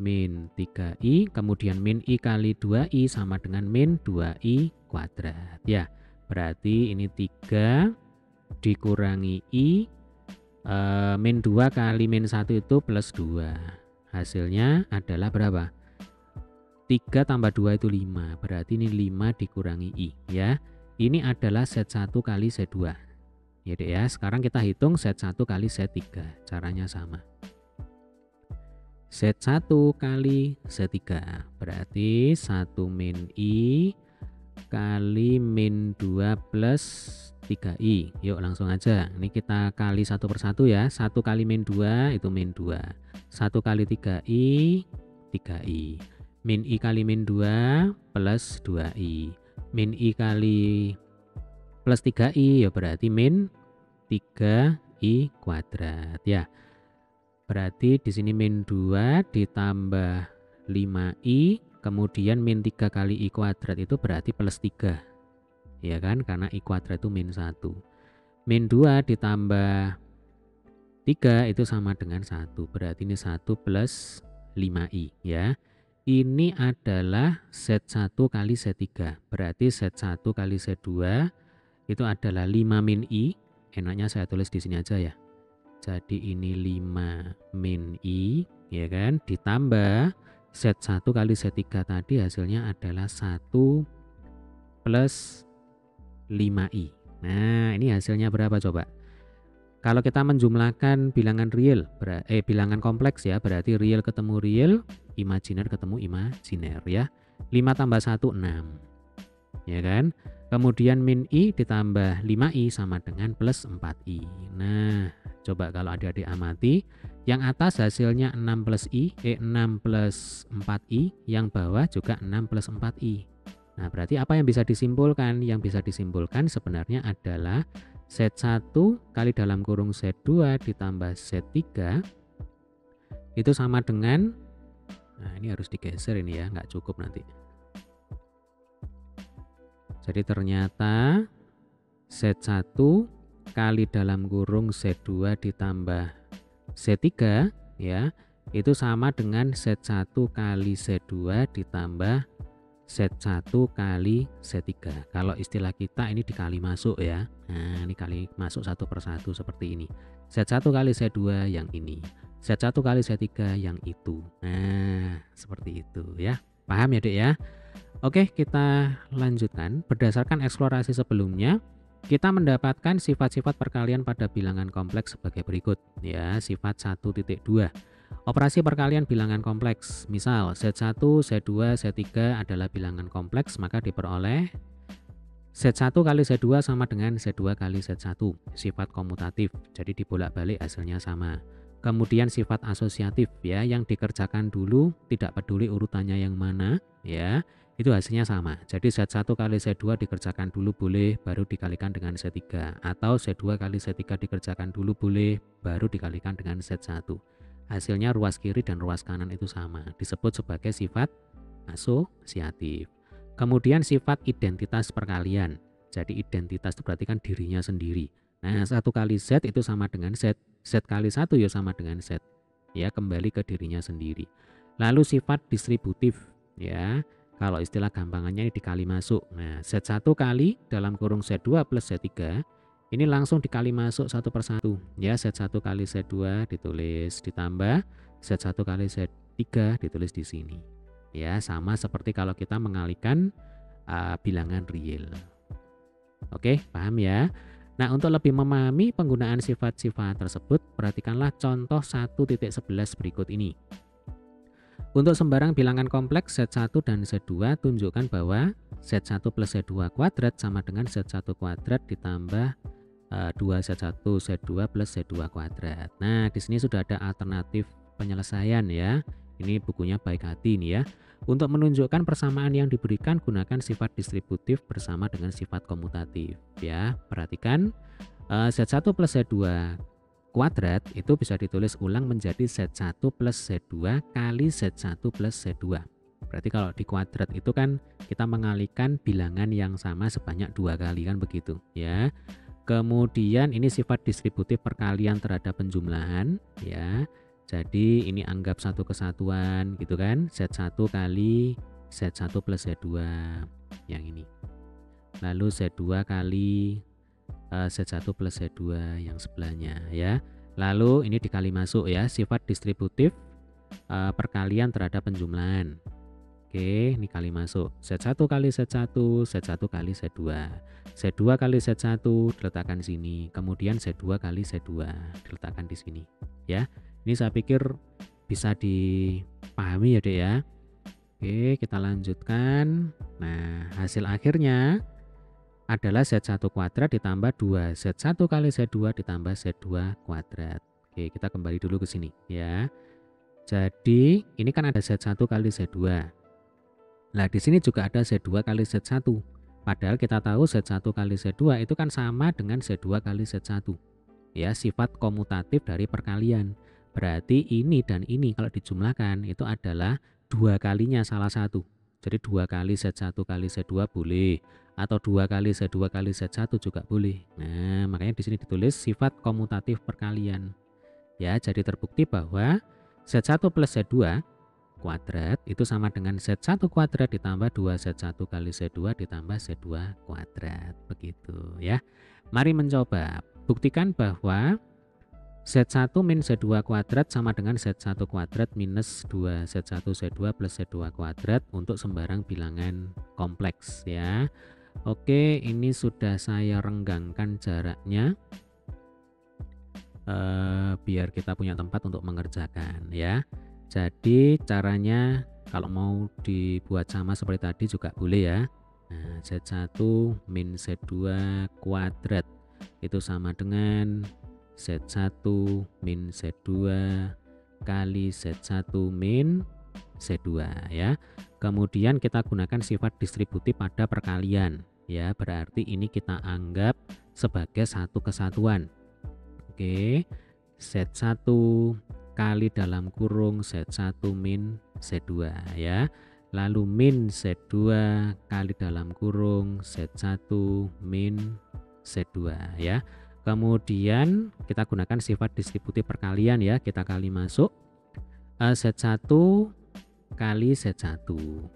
Min 3i. Kemudian min i kali 2i sama dengan min 2i kuadrat. Ya, berarti ini 3 dikurangi i. Min 2 kali min 1 itu plus 2. Hasilnya adalah berapa? 3 tambah 2 itu 5. Berarti ini 5 dikurangi i ya. Ini adalah Z1 kali Z2. Ya deh ya, sekarang kita hitung Z1 kali Z3. Caranya sama. Z1 kali Z3 berarti 1 min i kali min 2 plus 3i. Yuk langsung aja. Ini kita kali satu per satu ya. 1 kali min 2 itu min 2. 1 kali 3i 3i. Min I kali min 2 plus 2I. Min I kali plus 3I ya berarti min 3I kuadrat ya. Berarti di sini min 2 ditambah 5I, kemudian min 3 kali I kuadrat itu berarti plus 3. Ya kan, karena I kuadrat itu min 1. Min 2 ditambah 3 itu sama dengan 1. Berarti ini 1 plus 5I ya. Ini adalah Z1 kali Z3. Berarti Z1 kali Z2 itu adalah 5 min I. Enaknya saya tulis di sini aja ya. Jadi ini 5 min I ya kan, ditambah Z1 kali Z3 tadi hasilnya adalah 1 plus 5I. Nah, ini hasilnya berapa coba? Kalau kita menjumlahkan bilangan real, bilangan kompleks ya, berarti real ketemu real, imajiner ketemu imajiner ya. 5 tambah 1, 6. Ya kan? Kemudian min I ditambah 5I sama dengan plus 4I. Nah, coba kalau adik-adik amati, yang atas hasilnya 6 plus 4I, yang bawah juga 6 plus 4I. Nah, berarti apa yang bisa disimpulkan? Yang bisa disimpulkan sebenarnya adalah Z1 kali dalam kurung Z2 ditambah Z3 itu sama dengan, nah ini harus digeser ini ya, nggak cukup nanti. Jadi ternyata Z1 kali dalam kurung Z2 ditambah Z3 ya, itu sama dengan Z1 kali Z2 ditambah Z1 kali Z3. Kalau istilah kita ini dikali masuk ya. Nah, ini kali masuk satu persatu seperti ini. Z1 kali Z2 yang ini. Z1 kali Z3 yang itu. Nah, seperti itu ya. Paham ya, Dek ya? Oke, kita lanjutkan. Berdasarkan eksplorasi sebelumnya, kita mendapatkan sifat-sifat perkalian pada bilangan kompleks sebagai berikut ya. Sifat 1.2. Operasi perkalian bilangan kompleks. Misal Z1, Z2, Z3 adalah bilangan kompleks, maka diperoleh Z1 kali Z2 sama dengan Z2 kali Z1. Sifat komutatif, jadi dibolak-balik hasilnya sama. Kemudian sifat asosiatif ya, yang dikerjakan dulu tidak peduli urutannya yang mana ya, itu hasilnya sama. Jadi Z1 kali Z2 dikerjakan dulu boleh, baru dikalikan dengan Z3. Atau Z2 kali Z3 dikerjakan dulu boleh, baru dikalikan dengan Z1. Hasilnya ruas kiri dan ruas kanan itu sama, disebut sebagai sifat asosiatif. Kemudian sifat identitas perkalian. Jadi identitas itu berarti kan dirinya sendiri. Nah, 1 kali Z itu sama dengan Z. Z kali 1 ya sama dengan Z. Ya, kembali ke dirinya sendiri. Lalu sifat distributif ya. Kalau istilah gampangannya ini dikali masuk. Nah, Z1 kali dalam kurung Z2 plus Z3 ini langsung dikali masuk satu persatu ya. Z1 kali Z2 ditulis, ditambah Z1 kali Z3 ditulis di sini ya, sama seperti kalau kita mengalihkan bilangan real. Oke, paham ya? Nah, untuk lebih memahami penggunaan sifat-sifat tersebut, perhatikanlah contoh 1.11 berikut ini. Untuk sembarang bilangan kompleks Z1 dan Z2, tunjukkan bahwa Z1 plus Z2 kuadrat sama dengan Z1 kuadrat ditambah 2Z1 Z2 plus Z2 kuadrat. Nah, di sini sudah ada alternatif penyelesaian ya. Ini bukunya baik hati ini ya. Untuk menunjukkan persamaan yang diberikan, gunakan sifat distributif bersama dengan sifat komutatif ya. Perhatikan Z1 plus Z2 kuadrat itu bisa ditulis ulang menjadi Z1 plus Z2 kali Z1 plus Z2. Berarti kalau di kuadrat itu kan kita mengalihkan bilangan yang sama sebanyak 2 kali kan begitu ya. Kemudian ini sifat distributif perkalian terhadap penjumlahan ya. Jadi ini anggap satu kesatuan gitu kan. Z1 kali Z1 plus Z2 yang ini. Lalu Z2 kali Z1 plus Z2 yang sebelahnya ya. Lalu ini dikali masuk ya, sifat distributif perkalian terhadap penjumlahan. Oke, ini kali masuk. Z1 kali Z1, Z1 kali Z2. Z2 kali Z1 diletakkan di sini. Kemudian Z2 kali Z2 diletakkan di sini. Ya, ini saya pikir bisa dipahami ya Dek ya. Oke, kita lanjutkan. Nah, hasil akhirnya adalah Z1 kuadrat ditambah 2. Z1 kali Z2 ditambah Z2 kuadrat. Oke, kita kembali dulu ke sini ya. Jadi, ini kan ada Z1 kali Z2. Nah, di sini juga ada Z2 kali Z1. Padahal kita tahu Z1 kali Z2 itu kan sama dengan Z2 kali Z1. Ya, sifat komutatif dari perkalian. Berarti ini dan ini kalau dijumlahkan itu adalah 2 kalinya salah satu. Jadi 2 kali Z1 kali Z2 boleh, atau 2 kali Z2 kali Z1 juga boleh. Nah, makanya di sini ditulis sifat komutatif perkalian. Ya, jadi terbukti bahwa Z1 plus Z2 kuadrat itu sama dengan Z1 kuadrat ditambah 2Z1 kali Z2 ditambah Z2 kuadrat. Begitu ya. Mari mencoba. Buktikan bahwa Z1 min Z2 kuadrat sama dengan Z1 kuadrat minus 2Z1 Z2 plus Z2 kuadrat untuk sembarang bilangan kompleks ya. Oke, ini sudah saya renggangkan jaraknya biar kita punya tempat untuk mengerjakan ya. Jadi caranya kalau mau dibuat sama seperti tadi juga boleh ya. Nah, Z1 min Z2 kuadrat itu sama dengan Z1 min Z2 kali Z1 min Z2 ya. Kemudian kita gunakan sifat distributif pada perkalian ya. Berarti ini kita anggap sebagai satu kesatuan. Oke, Z1 kali dalam kurung Z1 min Z2 ya. Lalu min Z2 kali dalam kurung Z1 min Z2 ya. Kemudian kita gunakan sifat distributif perkalian ya. Kita kali masuk Z1 kali Z1.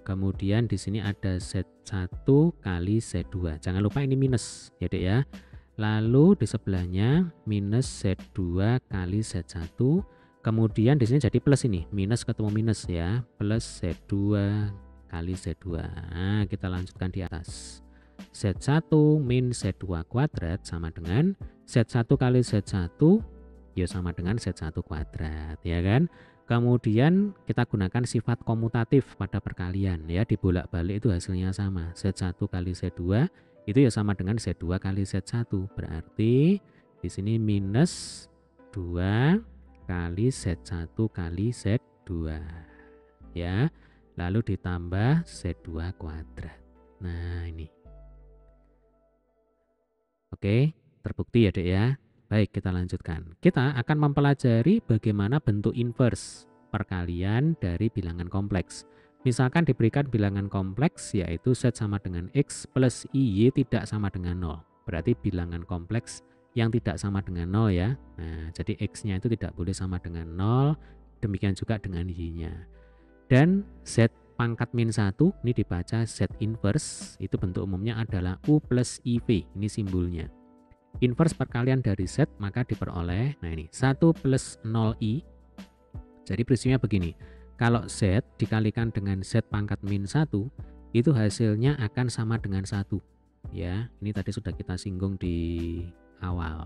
Kemudian di sini ada Z1 kali Z2. Jangan lupa ini minus ya, Dek ya. Lalu di sebelahnya minus Z2 kali Z1. Kemudian di sini jadi plus ini, minus ketemu minus ya, plus Z2 kali Z2. Nah, kita lanjutkan di atas. Z1 min Z2 kuadrat sama dengan Z1 kali Z1 ya sama dengan Z1 kuadrat ya kan. Kemudian kita gunakan sifat komutatif pada perkalian ya, dibolak-balik itu hasilnya sama. Z1 kali Z2 itu ya sama dengan Z2 kali Z1. Berarti di sini minus 2 kali Z1 kali Z2 ya. Lalu ditambah Z2 kuadrat. Nah, ini. Oke, terbukti ya, Dek ya. Baik, kita lanjutkan. Kita akan mempelajari bagaimana bentuk inverse perkalian dari bilangan kompleks. Misalkan diberikan bilangan kompleks yaitu Z sama dengan X plus IY tidak sama dengan 0. Berarti bilangan kompleks yang tidak sama dengan 0 ya. Nah, jadi X-nya itu tidak boleh sama dengan 0. Demikian juga dengan Y-nya. Dan Z pangkat min 1 ini dibaca Z inverse, itu bentuk umumnya adalah U plus IV. Ini simbolnya. Inverse perkalian dari Z maka diperoleh, nah ini 1 plus 0i. Jadi prinsipnya begini, kalau Z dikalikan dengan Z pangkat min 1 itu hasilnya akan sama dengan 1 ya. Ini tadi sudah kita singgung di awal.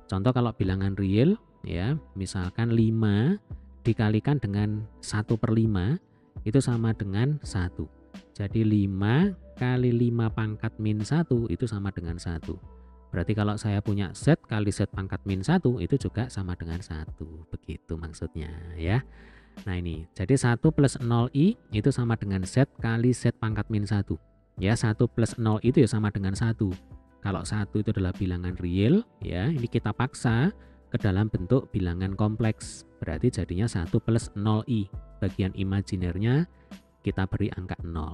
Contoh kalau bilangan real ya, misalkan 5 dikalikan dengan 1/5 itu sama dengan 1. Jadi 5 kali 5 pangkat min 1 itu sama dengan 1. Berarti kalau saya punya Z kali Z pangkat min 1 itu juga sama dengan 1. Begitu maksudnya ya. Nah ini, jadi 1 plus 0i itu sama dengan Z kali Z pangkat min 1. Ya, 1 plus 0 itu ya sama dengan 1. Kalau 1 itu adalah bilangan real ya, ini kita paksa ke dalam bentuk bilangan kompleks. Berarti jadinya 1 plus 0i. Bagian imajinernya kita beri angka 0.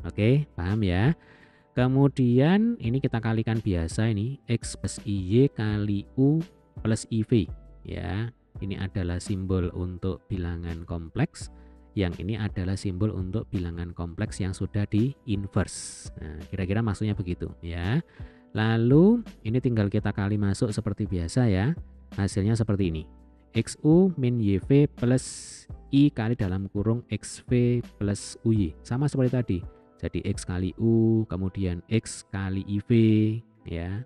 Oke, paham ya? Kemudian ini kita kalikan biasa ini X plus IY kali U plus IV ya. Ini adalah simbol untuk bilangan kompleks. Yang ini adalah simbol untuk bilangan kompleks yang sudah di inverse. Nah, kira-kira maksudnya begitu ya. Lalu ini tinggal kita kali masuk seperti biasa ya. Hasilnya seperti ini. XU min YV plus I kali dalam kurung XV plus UY. Sama seperti tadi. Jadi X kali U, kemudian X kali IV ya.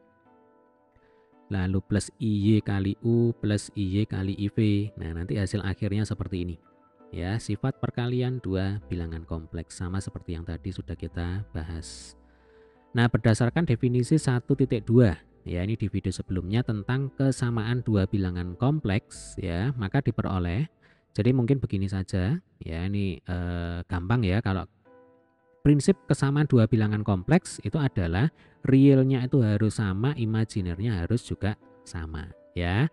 Lalu plus IY kali U plus IY kali IV. Nah, nanti hasil akhirnya seperti ini. Ya, sifat perkalian dua bilangan kompleks sama seperti yang tadi sudah kita bahas. Nah, berdasarkan definisi 1.2 ya, ini di video sebelumnya tentang kesamaan dua bilangan kompleks ya, maka diperoleh. Jadi mungkin begini saja ya, ini gampang ya kalau prinsip kesamaan dua bilangan kompleks itu adalah realnya itu harus sama, imajinernya harus juga sama, ya.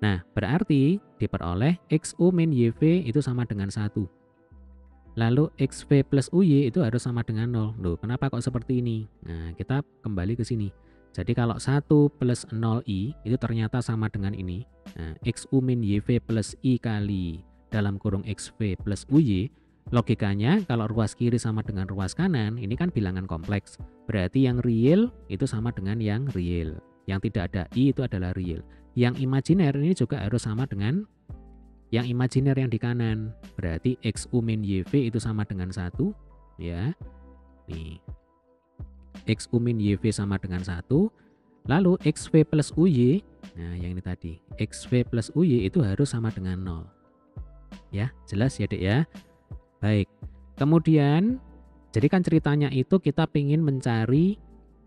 Nah, berarti diperoleh XU min YV itu sama dengan 1. Lalu XV plus UY itu harus sama dengan 0. Loh, kenapa kok seperti ini? Nah, kita kembali ke sini. Jadi kalau 1 plus 0I itu ternyata sama dengan ini. Nah, XU min YV plus I kali dalam kurung XV plus UY, logikanya kalau ruas kiri sama dengan ruas kanan, ini kan bilangan kompleks. Berarti yang real itu sama dengan yang real. Yang tidak ada I itu adalah real. Yang imajiner ini juga harus sama dengan yang imajiner yang di kanan. Berarti XU min YV itu sama dengan 1, ya. Nih. XU min YV sama dengan 1. Lalu XV plus UY, nah yang ini tadi, XV plus UY itu harus sama dengan 0. Ya, jelas ya, Dek ya. Baik. Kemudian jadi kan ceritanya itu kita ingin mencari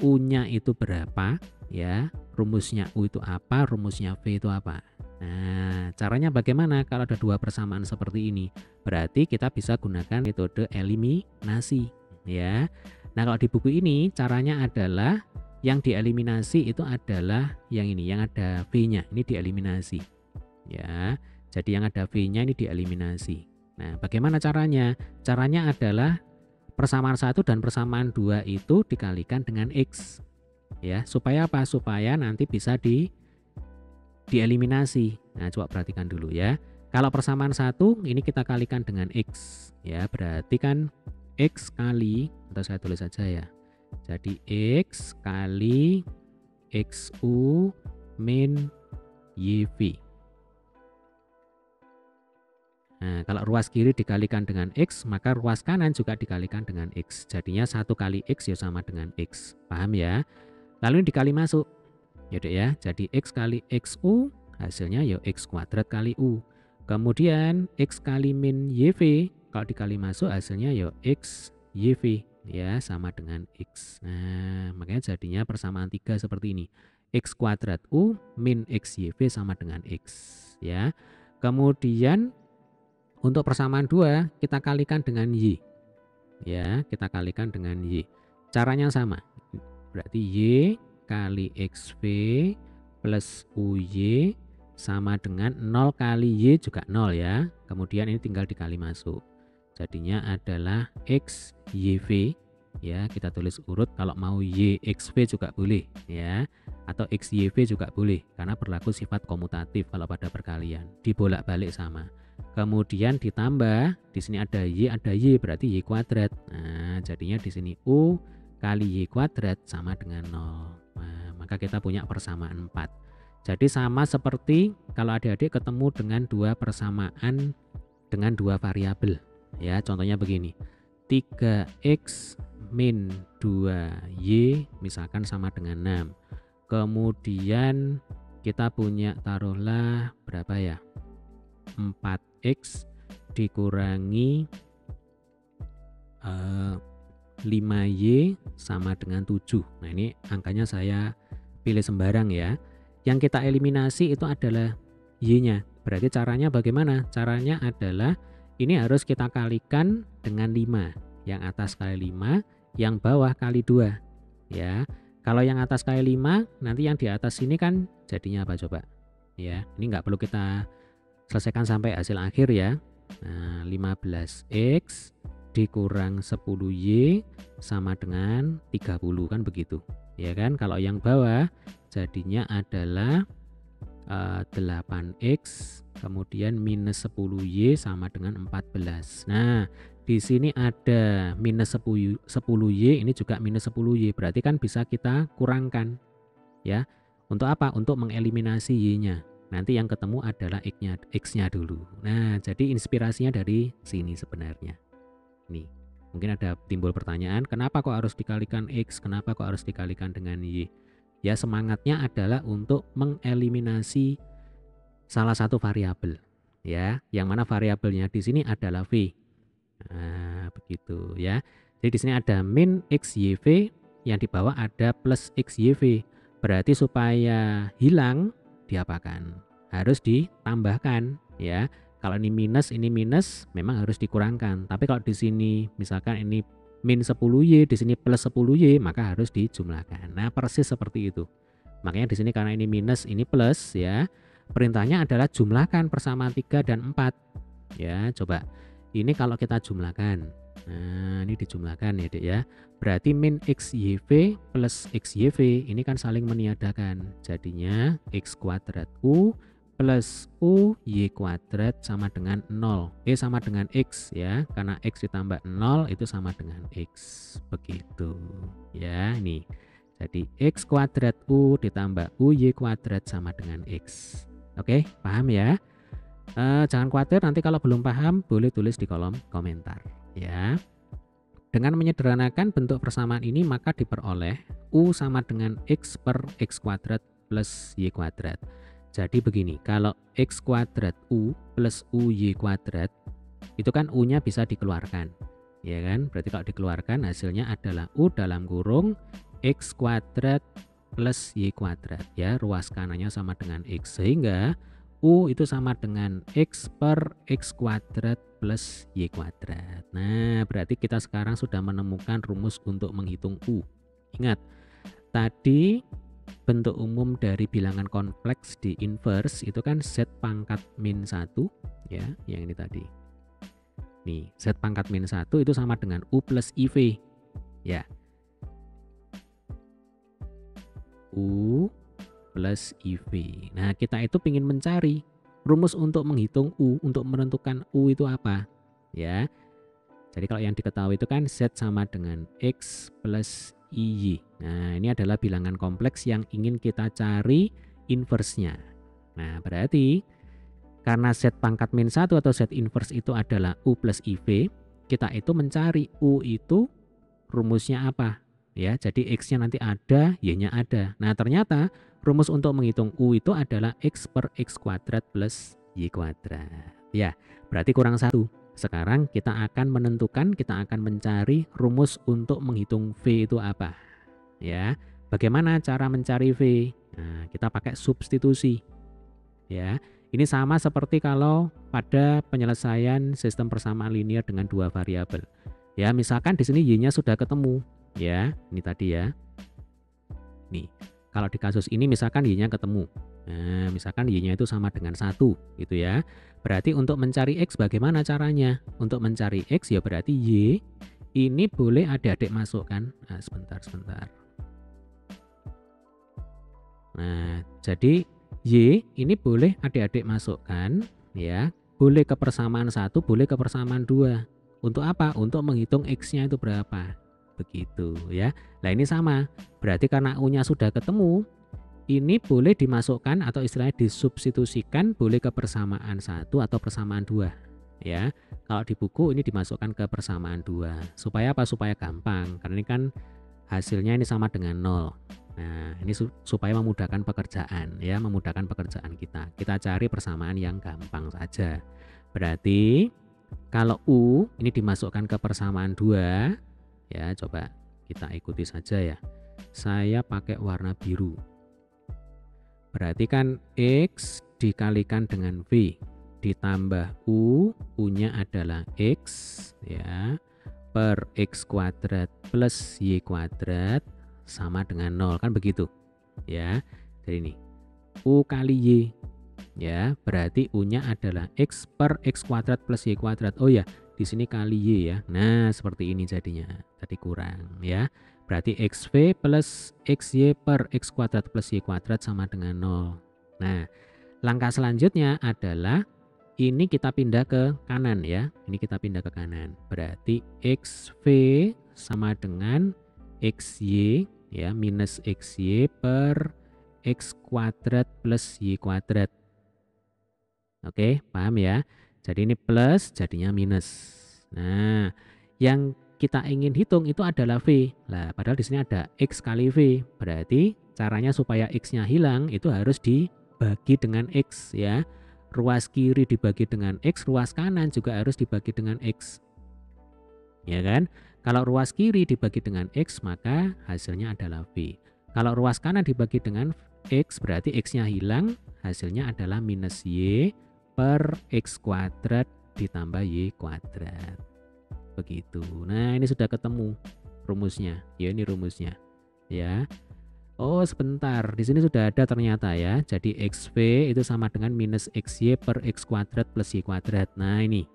U-nya itu berapa, ya. Rumusnya U itu apa, rumusnya V itu apa. Nah, caranya bagaimana kalau ada dua persamaan seperti ini? Berarti kita bisa gunakan metode eliminasi, ya. Nah, kalau di buku ini caranya adalah yang dieliminasi itu adalah yang ini, yang ada V-nya, ini dieliminasi. Ya. Jadi yang ada V-nya ini dieliminasi. Nah, bagaimana caranya? Caranya adalah persamaan 1 dan persamaan 2 itu dikalikan dengan X. Ya, supaya apa? Supaya nanti bisa dieliminasi. Nah, coba perhatikan dulu ya. Kalau persamaan 1 ini kita kalikan dengan X. Ya, berarti kan X kali, atau saya tulis saja ya. Jadi X kali XU min YV. Nah, kalau ruas kiri dikalikan dengan X, maka ruas kanan juga dikalikan dengan X. Jadinya 1 kali X ya sama dengan X. Paham ya? Lalu ini dikali masuk. Ya, Dek ya. Jadi X kali XU hasilnya ya X kuadrat kali U. Kemudian X kali min YV, kalau dikali masuk hasilnya ya X YV. Ya, sama dengan X. Nah, makanya jadinya persamaan 3 seperti ini. X kuadrat U min X YV sama dengan X. Ya. Kemudian untuk persamaan 2 kita kalikan dengan Y. Ya, kita kalikan dengan Y. Caranya sama. Berarti Y kali XV plus UY sama dengan 0 kali Y juga 0 ya. Kemudian ini tinggal dikali masuk. Jadinya adalah XYV. Ya, kita tulis urut, kalau mau YXV juga boleh ya. Atau XYV juga boleh karena berlaku sifat komutatif kalau pada perkalian. Dibolak-balik sama. Kemudian ditambah, di sini ada Y berarti Y kuadrat. Nah, jadinya di sini U kali Y kuadrat sama dengan 0. Nah, maka kita punya persamaan 4. Jadi sama seperti kalau adik-adik ketemu dengan dua persamaan dengan dua variabel. Ya, contohnya begini. 3X min 2Y misalkan sama dengan 6. Kemudian kita punya taruhlah berapa ya? 4X dikurangi 5Y sama dengan 7. Nah, ini angkanya saya pilih sembarang ya. Yang kita eliminasi itu adalah Y-nya. Berarti caranya bagaimana? Caranya adalah ini harus kita kalikan dengan 5. Yang atas kali 5, yang bawah kali 2. Ya. Kalau yang atas kali 5, nanti yang di atas sini kan jadinya apa coba? Ya, ini nggak perlu kita selesaikan sampai hasil akhir ya. Nah, 15X dikurang 10Y sama dengan 30 kan begitu. Ya kan? Kalau yang bawah jadinya adalah 8X kemudian minus 10Y sama dengan 14. Nah, di sini ada minus 10Y, ini juga minus 10Y. Berarti kan bisa kita kurangkan. Ya. Untuk apa? Untuk mengeliminasi Y-nya. Nanti yang ketemu adalah X-nya dulu. Nah, jadi inspirasinya dari sini sebenarnya. Nih, mungkin ada timbul pertanyaan, kenapa kok harus dikalikan X? Kenapa kok harus dikalikan dengan Y? Ya, semangatnya adalah untuk mengeliminasi salah satu variabel. Ya, yang mana variabelnya di sini adalah V. Nah, begitu ya. Jadi di sini ada min XYV, yang di bawah ada plus XYV. Berarti supaya hilang diapakan? Harus ditambahkan ya. Kalau ini minus memang harus dikurangkan. Tapi kalau di sini misalkan ini min 10Y, di sini plus 10Y, maka harus dijumlahkan. Nah, persis seperti itu. Makanya di sini karena ini minus, ini plus ya. Perintahnya adalah jumlahkan persamaan 3 dan 4. Ya, coba. Ini kalau kita jumlahkan. Nah, ini dijumlahkan ya, Dek ya. Berarti min XYV plus XYV ini kan saling meniadakan. Jadinya X kuadrat U plus U Y kuadrat sama dengan 0. Sama dengan X ya. Karena X ditambah 0 itu sama dengan X. Begitu. Ya, nih. Jadi X kuadrat U ditambah UY kuadrat sama dengan X. Oke, paham ya? Jangan khawatir, nanti kalau belum paham boleh tulis di kolom komentar ya. Dengan menyederhanakan bentuk persamaan ini maka diperoleh U sama dengan X per X kuadrat plus Y kuadrat. Jadi begini, kalau X kuadrat U plus UY kuadrat itu kan U-nya bisa dikeluarkan, ya kan? Berarti kalau dikeluarkan hasilnya adalah U dalam kurung X kuadrat plus Y kuadrat ya, ruas kanannya sama dengan X, sehingga U itu sama dengan X per X kuadrat plus Y kuadrat. Nah, berarti kita sekarang sudah menemukan rumus untuk menghitung U. Ingat, tadi bentuk umum dari bilangan kompleks di inverse itu kan Z pangkat min 1 ya, yang ini tadi. Nih, Z pangkat min 1 itu sama dengan U plus IV ya. U plus IV. Nah, kita itu ingin mencari rumus untuk menghitung U, untuk menentukan U itu apa? Ya. Jadi kalau yang diketahui itu kan Z sama dengan X plus IY. Nah, ini adalah bilangan kompleks yang ingin kita cari inverse-nya. Nah, berarti karena Z pangkat min 1 atau Z inverse itu adalah U plus IV, kita itu mencari U itu rumusnya apa? Ya, jadi X-nya nanti ada, Y-nya ada. Nah, ternyata rumus untuk menghitung U itu adalah X per X kuadrat plus Y kuadrat. Ya, berarti kurang 1. Sekarang kita akan menentukan, kita akan mencari rumus untuk menghitung V itu apa. Ya, bagaimana cara mencari V? Nah, kita pakai substitusi. Ya, ini sama seperti kalau pada penyelesaian sistem persamaan linear dengan dua variabel. Ya, misalkan di sini Y-nya sudah ketemu. Ya, ini tadi ya. Nih, kalau di kasus ini misalkan Y-nya ketemu. Nah, misalkan Y-nya itu sama dengan 1 gitu ya. Berarti untuk mencari X bagaimana caranya? Untuk mencari X ya berarti Y ini boleh adik-adik masukkan. Nah, sebentar. Nah, jadi Y ini boleh adik-adik masukkan ya. Boleh ke persamaan 1, boleh ke persamaan 2. Untuk apa? Untuk menghitung X-nya itu berapa. Begitu ya. Nah, ini sama. Berarti karena U-nya sudah ketemu, ini boleh dimasukkan atau istilahnya disubstitusikan boleh ke persamaan 1 atau persamaan 2 ya. Kalau di buku ini dimasukkan ke persamaan 2. Supaya apa? Supaya gampang. Karena ini kan hasilnya ini sama dengan 0. Nah, ini supaya memudahkan pekerjaan ya, memudahkan pekerjaan kita. Kita cari persamaan yang gampang saja. Berarti kalau U ini dimasukkan ke persamaan 2 ya, coba kita ikuti saja ya. Saya pakai warna biru. Berarti kan X dikalikan dengan V ditambah U, U-nya adalah X ya, per X kuadrat plus Y kuadrat sama dengan 0, kan begitu ya. Jadi ini U kali Y ya, berarti U-nya adalah X per X kuadrat plus Y kuadrat. Oh ya, di sini kali Y ya. Nah, seperti ini jadinya. Tadi kurang ya. Berarti XV plus XY per X kuadrat plus Y kuadrat sama dengan 0. Nah, langkah selanjutnya adalah ini kita pindah ke kanan ya. Ini kita pindah ke kanan. Berarti XV sama dengan XY ya, minus XY per X kuadrat plus Y kuadrat. Oke, paham ya? Jadi ini plus jadinya minus. Nah, yang kita ingin hitung itu adalah V. Nah, padahal di sini ada X kali V. Berarti caranya supaya X-nya hilang itu harus dibagi dengan X ya. Ruas kiri dibagi dengan X, ruas kanan juga harus dibagi dengan X. Ya kan? Kalau ruas kiri dibagi dengan X, maka hasilnya adalah V. Kalau ruas kanan dibagi dengan X, berarti X-nya hilang, hasilnya adalah minus Y per X kuadrat ditambah Y kuadrat. begitu. Nah, ini sudah ketemu rumusnya. Ya, ini rumusnya. Ya. Oh, sebentar. Di sini sudah ada ternyata ya. Jadi XV itu sama dengan minus XY per X kuadrat plus Y kuadrat. Nah, ini.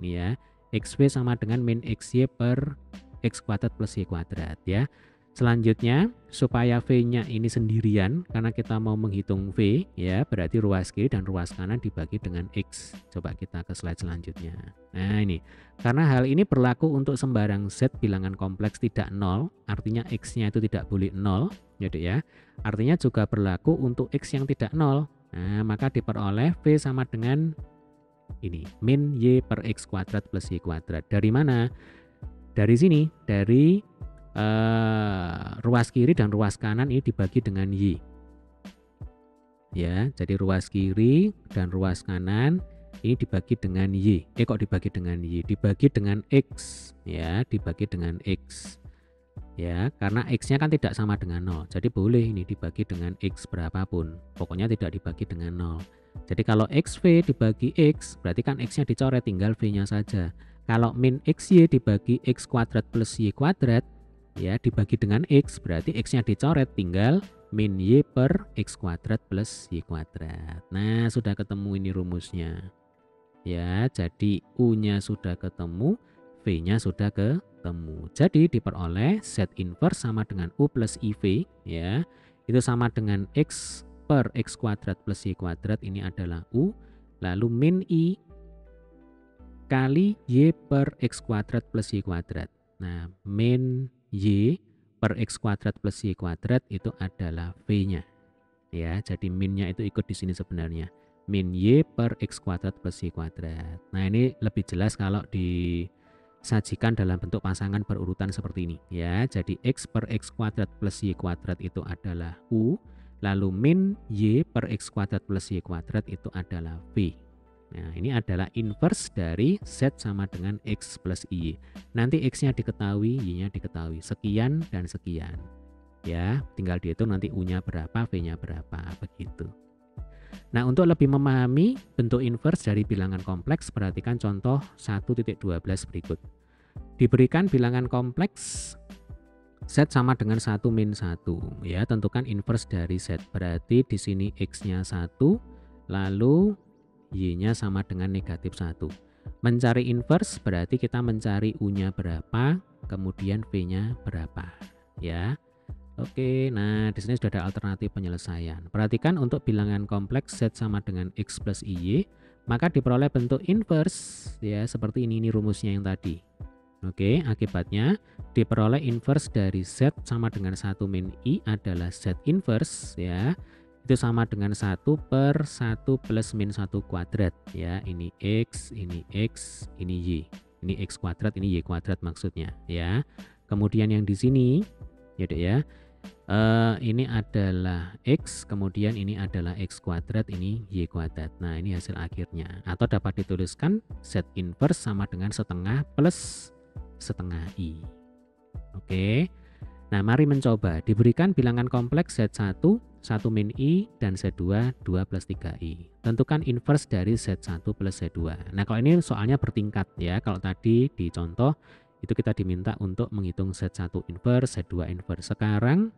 Ini ya. XV sama dengan min XY per X kuadrat plus Y kuadrat ya. Selanjutnya, supaya V-nya ini sendirian, karena kita mau menghitung V, ya berarti ruas kiri dan ruas kanan dibagi dengan X. Coba kita ke slide selanjutnya. Nah ini, karena hal ini berlaku untuk sembarang Z bilangan kompleks tidak 0, artinya X-nya itu tidak boleh 0, jadi ya. Artinya juga berlaku untuk X yang tidak 0. Nah, maka diperoleh V sama dengan ini, min Y per X kuadrat plus Y kuadrat. Dari mana? Dari sini, dari ruas kiri dan ruas kanan ini dibagi dengan Y. Ya, jadi ruas kiri dan ruas kanan ini dibagi dengan Y. Kok dibagi dengan Y? Dibagi dengan X. Ya, dibagi dengan X. Ya, karena X-nya kan tidak sama dengan 0. Jadi boleh ini dibagi dengan X berapapun. Pokoknya tidak dibagi dengan 0. Jadi kalau XV dibagi X, berarti kan X-nya dicoret, tinggal V-nya saja. Kalau min XY dibagi X kuadrat plus Y kuadrat, ya dibagi dengan X, berarti X-nya dicoret, tinggal min Y per X kuadrat plus Y kuadrat. Nah, sudah ketemu ini rumusnya. Ya, jadi U-nya sudah ketemu, V-nya sudah ketemu. Jadi diperoleh Z inverse sama dengan U plus IV, ya. Itu sama dengan X per X kuadrat plus Y kuadrat, ini adalah U. Lalu min I kali Y per X kuadrat plus Y kuadrat. Nah, min Y per X kuadrat plus Y kuadrat itu adalah V-nya. Ya, jadi minnya itu ikut di sini sebenarnya. Min Y per X kuadrat plus Y kuadrat. Nah, ini lebih jelas kalau disajikan dalam bentuk pasangan berurutan seperti ini. Ya, jadi X per X kuadrat plus Y kuadrat itu adalah U. Lalu min Y per X kuadrat plus Y kuadrat itu adalah V. Nah, ini adalah inverse dari Z sama dengan X plus Y. Nanti X-nya diketahui, Y-nya diketahui. Sekian dan sekian. Ya, tinggal dihitung nanti U-nya berapa, V-nya berapa, begitu. Nah, untuk lebih memahami bentuk inverse dari bilangan kompleks, perhatikan contoh 1.12 berikut. Diberikan bilangan kompleks Z sama dengan 1 min 1. Ya, tentukan inverse dari Z. Berarti di sini X-nya 1, lalu Y-nya sama dengan negatif 1. Mencari inverse berarti kita mencari U-nya berapa, kemudian V-nya berapa. Ya. Oke, nah di sini sudah ada alternatif penyelesaian. Perhatikan untuk bilangan kompleks Z sama dengan X plus Y, maka diperoleh bentuk inverse ya seperti ini rumusnya yang tadi. Oke, akibatnya diperoleh inverse dari Z sama dengan 1 min I adalah Z inverse ya. Itu sama dengan 1 per 1 plus min 1 kuadrat ya. Ini X, ini X, ini Y. Ini X kuadrat, ini Y kuadrat maksudnya ya. Kemudian yang di sini ya Dek ya. Ini adalah X, kemudian ini adalah X kuadrat, ini Y kuadrat. Nah, ini hasil akhirnya. Atau dapat dituliskan Z inverse sama dengan setengah plus setengah I. Oke. Nah, mari mencoba. Diberikan bilangan kompleks Z1, 1 min I, dan Z2, 2 plus 3I. Tentukan inverse dari Z1 plus Z2. Nah, kalau ini soalnya bertingkat ya. Kalau tadi di contoh, itu kita diminta untuk menghitung Z1 inverse, Z2 inverse. Sekarang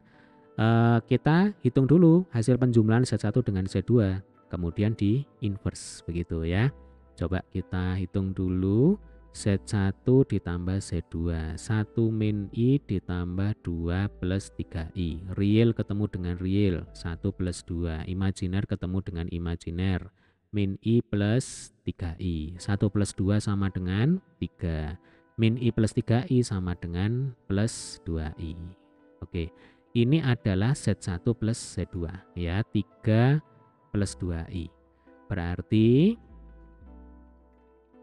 kita hitung dulu hasil penjumlahan Z1 dengan Z2, kemudian di inverse begitu ya. Coba kita hitung dulu Z1 ditambah Z2, 1 min I ditambah 2 plus 3I. Real ketemu dengan real, 1 plus 2. Imajiner ketemu dengan imajiner, min I plus 3I. 1 plus 2 sama dengan 3. Min I plus 3I sama dengan plus 2I. Oke, ini adalah Z1 plus Z2 ya, 3 plus 2I. Berarti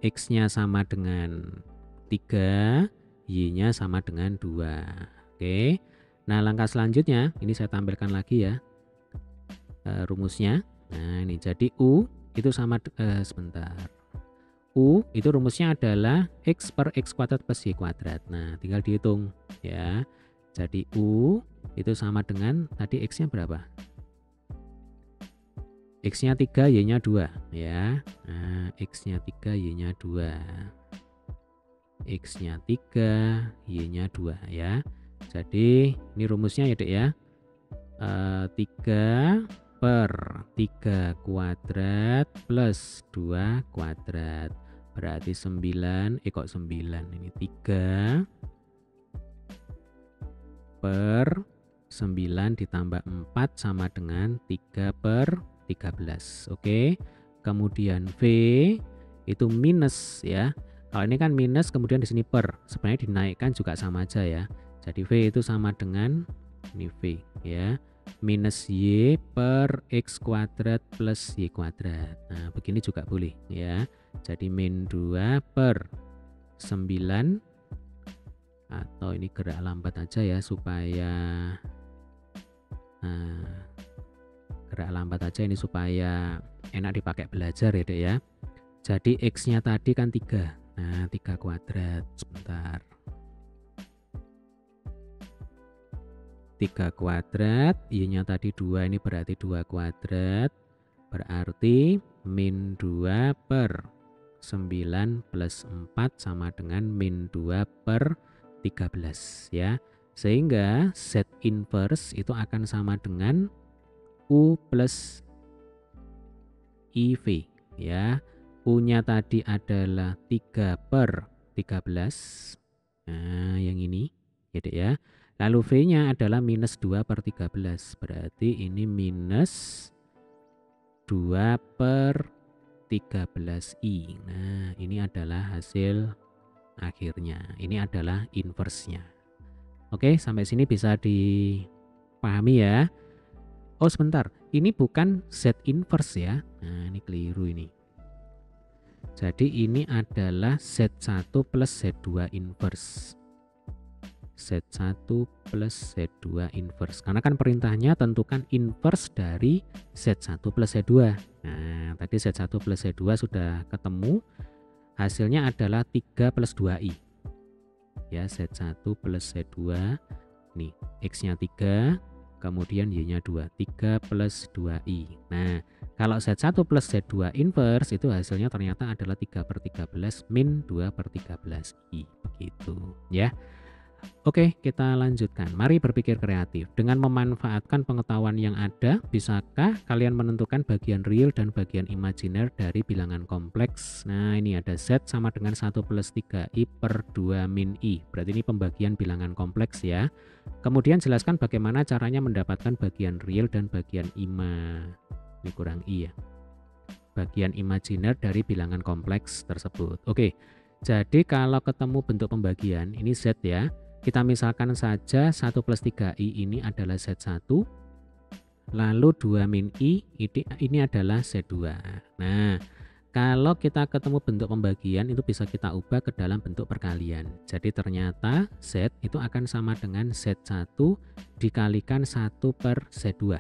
X-nya sama dengan 3, Y-nya sama dengan 2. Oke. Nah, langkah selanjutnya ini saya tampilkan lagi ya rumusnya. Nah, ini jadi U itu sama sebentar. U itu rumusnya adalah X per X kuadrat plus Y kuadrat. Nah, tinggal dihitung ya. Jadi U itu sama dengan tadi X-nya berapa? X-nya 3, Y-nya 2 ya. Nah, X-nya 3, Y-nya 2. X-nya 3, Y-nya 2 ya. Jadi ini rumusnya ya Dek ya. 3 per 3 kuadrat plus 2 kuadrat. Berarti 9, kok 9 ini 3 per 9 ditambah 4 sama dengan 3 per 13. Oke. Kemudian V itu minus ya. Kalau ini kan minus kemudian di sini per. Sebenarnya dinaikkan juga sama aja ya. Jadi V itu sama dengan ini V ya. Minus Y per X kuadrat plus Y kuadrat. Nah, begini juga boleh ya. Jadi min 2 per 9, atau ini gerak lambat aja ya supaya gerak lambat aja ini supaya enak dipakai belajar ya Dek ya. Jadi X-nya tadi kan 3. Nah, 3 kuadrat. Sebentar. 3 kuadrat, Y-nya tadi 2, ini berarti 2 kuadrat. Berarti min 2 per 9 plus 4 sama dengan min 2 per 13 ya. Sehingga Z inverse itu akan sama dengan U plus IV ya. U-nya tadi adalah 3 per 13. Nah, yang ini ya Dek ya. Lalu V-nya adalah minus 2 per 13. Berarti ini minus 2 per 13I. Nah, ini adalah hasil akhirnya. Ini adalah inverse-nya. Oke, sampai sini bisa dipahami ya. Oh sebentar, ini bukan Z inverse ya. Nah, ini keliru ini. Jadi ini adalah Z1 plus Z2 inverse. Z1 plus Z2 inverse. Karena kan perintahnya tentukan inverse dari Z1 plus Z2. Nah, tadi Z1 plus Z2 sudah ketemu. Hasilnya adalah 3 plus 2I. Ya, Z1 plus Z2. Nih, X-nya 3, kemudian Y-nya 2. 3 plus 2I. Nah, kalau Z1 plus Z2 inverse itu hasilnya ternyata adalah 3 per 13 min 2 per 13I. Begitu ya. Oke, kita lanjutkan. Mari berpikir kreatif. Dengan memanfaatkan pengetahuan yang ada, bisakah kalian menentukan bagian real dan bagian imajiner dari bilangan kompleks? Nah, ini ada Z sama dengan 1 plus 3I per 2 min I. Berarti ini pembagian bilangan kompleks ya. Kemudian jelaskan bagaimana caranya mendapatkan bagian real dan bagian ini kurang I ya. Bagian imajiner dari bilangan kompleks tersebut. Oke, jadi kalau ketemu bentuk pembagian, ini Z ya. Kita misalkan saja 1 plus 3I ini adalah Z1, lalu 2 min I ini adalah Z2. Nah, kalau kita ketemu bentuk pembagian itu bisa kita ubah ke dalam bentuk perkalian. Jadi ternyata Z itu akan sama dengan Z1 dikalikan 1 per Z2.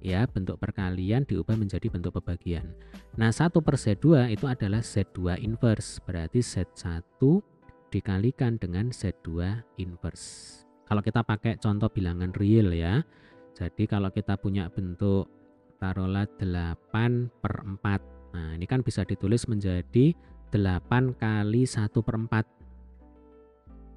Ya, bentuk perkalian diubah menjadi bentuk pembagian. Nah, 1 per Z2 itu adalah Z2 inverse, berarti Z1 dikalikan dengan Z2 inverse. Kalau kita pakai contoh bilangan real ya. Jadi kalau kita punya bentuk taruhlah 8 per 4. Nah, ini kan bisa ditulis menjadi 8 kali 1 per 4.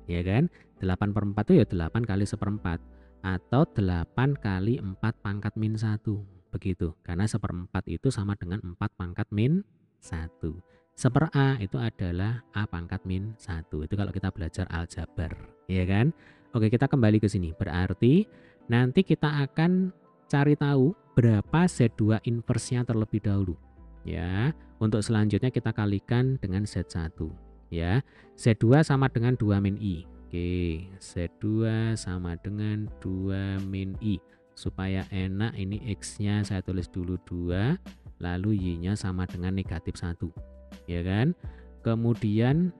Ya kan? 8 per 4 itu ya 8 kali 1/4. Atau 8 kali 4 pangkat min 1. Begitu. Karena 1/4 itu sama dengan 4 pangkat min 1. 1/A itu adalah A pangkat min 1. Itu kalau kita belajar aljabar, ya kan? Oke, kita kembali ke sini. Berarti nanti kita akan cari tahu berapa Z2 inverse-nya terlebih dahulu. Ya, untuk selanjutnya kita kalikan dengan Z1. Ya, Z2 sama dengan 2 min I. Oke, Z2 sama dengan 2 min I. Supaya enak ini X-nya saya tulis dulu 2, lalu Y-nya sama dengan negatif 1. Ya kan? Kemudian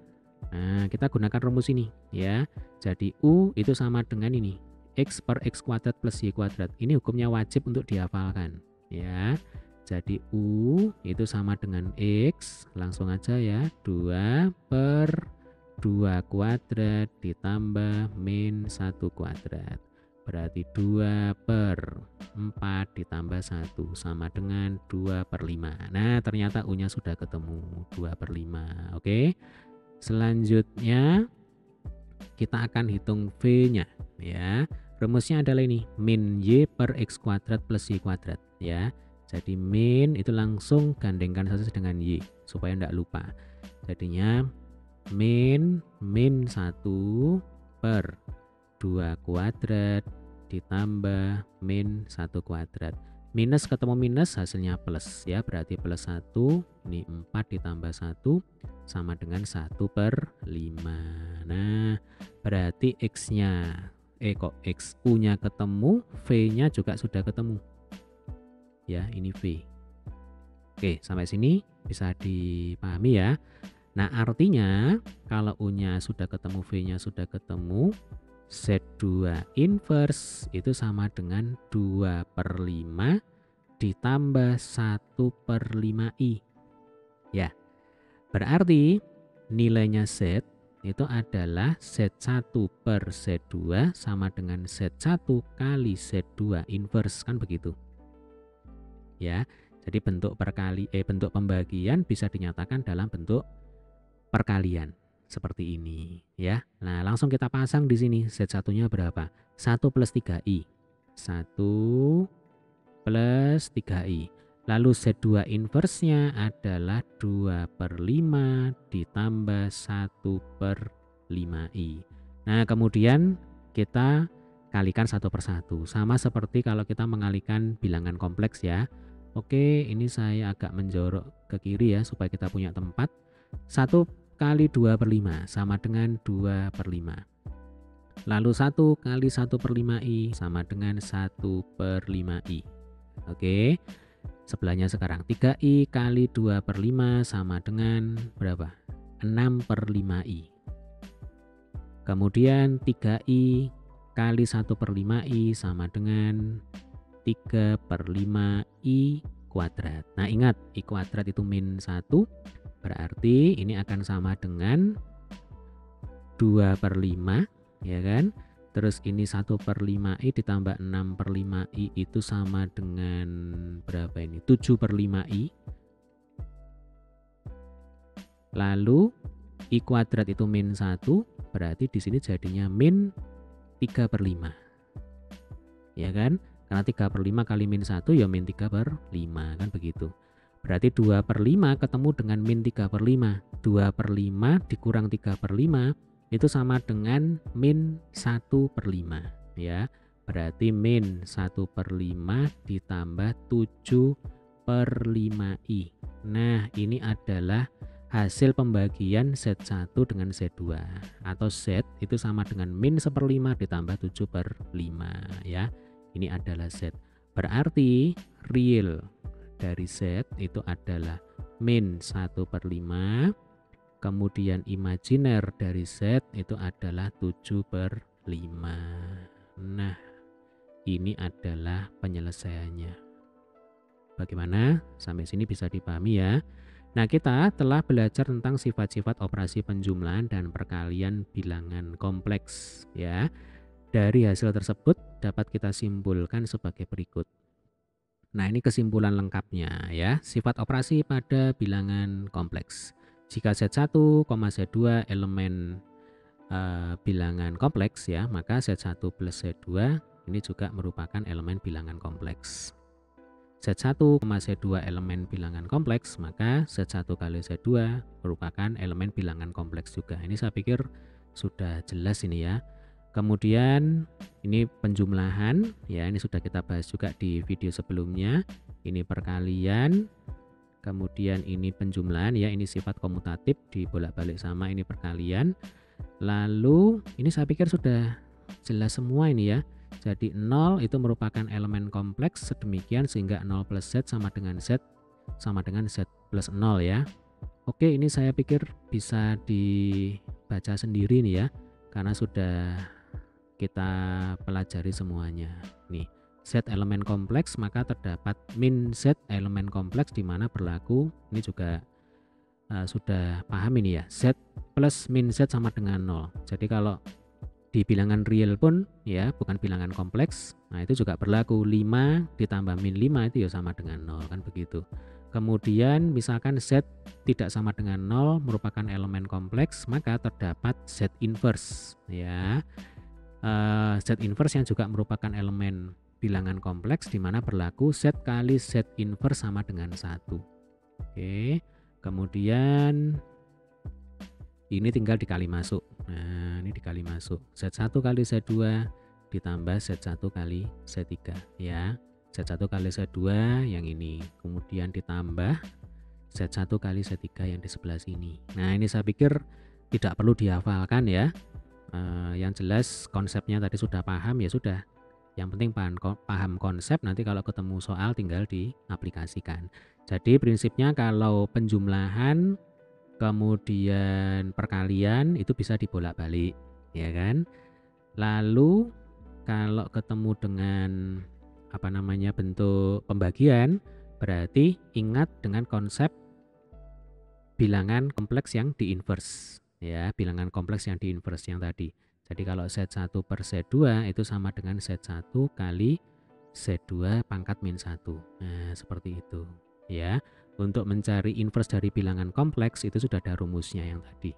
kita gunakan rumus ini ya. Jadi U itu sama dengan ini X per X kuadrat plus Y kuadrat. Ini hukumnya wajib untuk dihafalkan ya. Jadi U itu sama dengan X, langsung aja ya, 2 per 2 kuadrat ditambah min 1 kuadrat. Berarti 2 per 4 ditambah 1 sama dengan 2 per 5. Nah, ternyata U-nya sudah ketemu 2 per 5. Oke. Selanjutnya kita akan hitung V-nya ya. Rumusnya adalah ini, min Y per X kuadrat plus Y kuadrat ya. Jadi min itu langsung gandengkan saja dengan Y supaya tidak lupa. Jadinya min 1 per 2 kuadrat ditambah min 1 kuadrat. Minus ketemu minus hasilnya plus ya, berarti plus 1, ini 4 ditambah 1 sama dengan 1 per 5. Nah, berarti X-nya, U-nya ketemu, V-nya juga sudah ketemu. Ya, ini V. Oke, sampai sini bisa dipahami ya. Nah, artinya kalau U-nya sudah ketemu, V-nya sudah ketemu, Z2 inverse itu sama dengan 2 per 5 ditambah 1 per 5i. Ya, berarti nilainya Z itu adalah Z1 per Z2 sama dengan Z1 kali Z2 inverse, kan begitu. Ya, jadi bentuk pembagian bisa dinyatakan dalam bentuk perkalian seperti ini ya. Nah, langsung kita pasang di sini. Z1-nya berapa? 1 plus 3i. 1 plus 3i. Lalu Z2 inverse-nya adalah 2 per 5 ditambah 1 per 5i. Nah, kemudian kita kalikan 1 per 1. Sama seperti kalau kita mengalikan bilangan kompleks ya. Oke, ini saya agak menjorok ke kiri ya supaya kita punya tempat. 1 kali 2 per 5 sama dengan 2 per 5. Lalu 1 kali 1 per 5i sama dengan 1 per 5i. Oke, sebelahnya sekarang 3i kali 2 per 5 sama dengan berapa? 6 per 5i. Kemudian 3i kali 1 per 5i sama dengan 3 per 5i kuadrat. Nah, ingat i kuadrat itu min 1, berarti ini akan sama dengan 2 per 5 ya kan. Terus ini 1 per 5i ditambah 6 per 5i itu sama dengan berapa ini? 7 per 5i. Lalu i kuadrat itu min 1, berarti di sini jadinya min 3 per 5. Ya kan? Karena 3 per 5 kali min 1 ya min 3 per 5 kan begitu. Berarti 2 per 5 ketemu dengan min 3 per 5. 2 per 5 dikurang 3 per 5 itu sama dengan min 1 per 5 ya. Berarti min 1 per 5 ditambah 7 per 5i. Nah, ini adalah hasil pembagian Z1 dengan Z2. Atau Z itu sama dengan min 1/5 ditambah 7 per 5 ya. Ini adalah Z. Berarti real dari Z itu adalah min 1 per 5. Kemudian imajiner dari Z itu adalah 7 per 5. Nah, ini adalah penyelesaiannya. Bagaimana? Sampai sini bisa dipahami ya. Nah, kita telah belajar tentang sifat-sifat operasi penjumlahan dan perkalian bilangan kompleks ya. Dari hasil tersebut dapat kita simpulkan sebagai berikut. Nah, ini kesimpulan lengkapnya ya. Sifat operasi pada bilangan kompleks. Jika Z1, Z2 elemen bilangan kompleks ya, maka Z1 plus Z2 ini juga merupakan elemen bilangan kompleks. Z1, Z2 elemen bilangan kompleks, maka Z1 kali Z2 merupakan elemen bilangan kompleks juga. Ini saya pikir sudah jelas ini ya. Kemudian ini penjumlahan ya, ini sudah kita bahas juga di video sebelumnya. Ini perkalian, kemudian ini penjumlahan ya, ini sifat komutatif dibolak-balik sama, ini perkalian. Lalu ini saya pikir sudah jelas semua ini ya. Jadi 0 itu merupakan elemen kompleks sedemikian sehingga 0 plus Z sama dengan Z plus 0 ya. Oke, ini saya pikir bisa dibaca sendiri nih ya, karena sudah kita pelajari semuanya. Nih, Z elemen kompleks maka terdapat min Z elemen kompleks di mana berlaku, ini juga sudah paham ini ya, Z plus min Z sama dengan 0. Jadi kalau di bilangan real pun ya, bukan bilangan kompleks. Nah, itu juga berlaku 5 ditambah min 5 itu ya sama dengan 0 kan begitu. Kemudian misalkan Z tidak sama dengan 0 merupakan elemen kompleks, maka terdapat Z inverse ya. Z inverse yang juga merupakan elemen bilangan kompleks di mana berlaku Z kali Z inverse sama dengan 1. Oke. Kemudian ini tinggal dikali masuk. Nah, ini dikali masuk. Z1 kali Z2 ditambah Z1 kali Z3 ya. Z1 kali Z2 yang ini. Kemudian ditambah Z1 kali Z3 yang di sebelah sini. Nah, ini saya pikir tidak perlu dihafalkan ya. Yang jelas konsepnya tadi sudah paham ya sudah. Yang penting paham konsep, nanti kalau ketemu soal tinggal diaplikasikan. Jadi prinsipnya kalau penjumlahan kemudian perkalian itu bisa dibolak-balik ya kan. Lalu kalau ketemu dengan bentuk pembagian, berarti ingat dengan konsep bilangan kompleks yang di-inverse ya, bilangan kompleks yang di-inverse yang tadi. Jadi kalau Z1 per Z2 itu sama dengan Z1 kali Z2 pangkat min 1. Nah, seperti itu ya. Untuk mencari inverse dari bilangan kompleks itu sudah ada rumusnya yang tadi.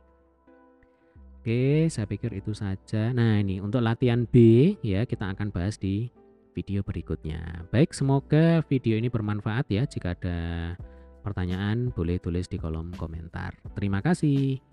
Oke, saya pikir itu saja. Nah, ini untuk latihan B ya, kita akan bahas di video berikutnya. Baik, semoga video ini bermanfaat ya. Jika ada pertanyaan boleh tulis di kolom komentar. Terima kasih.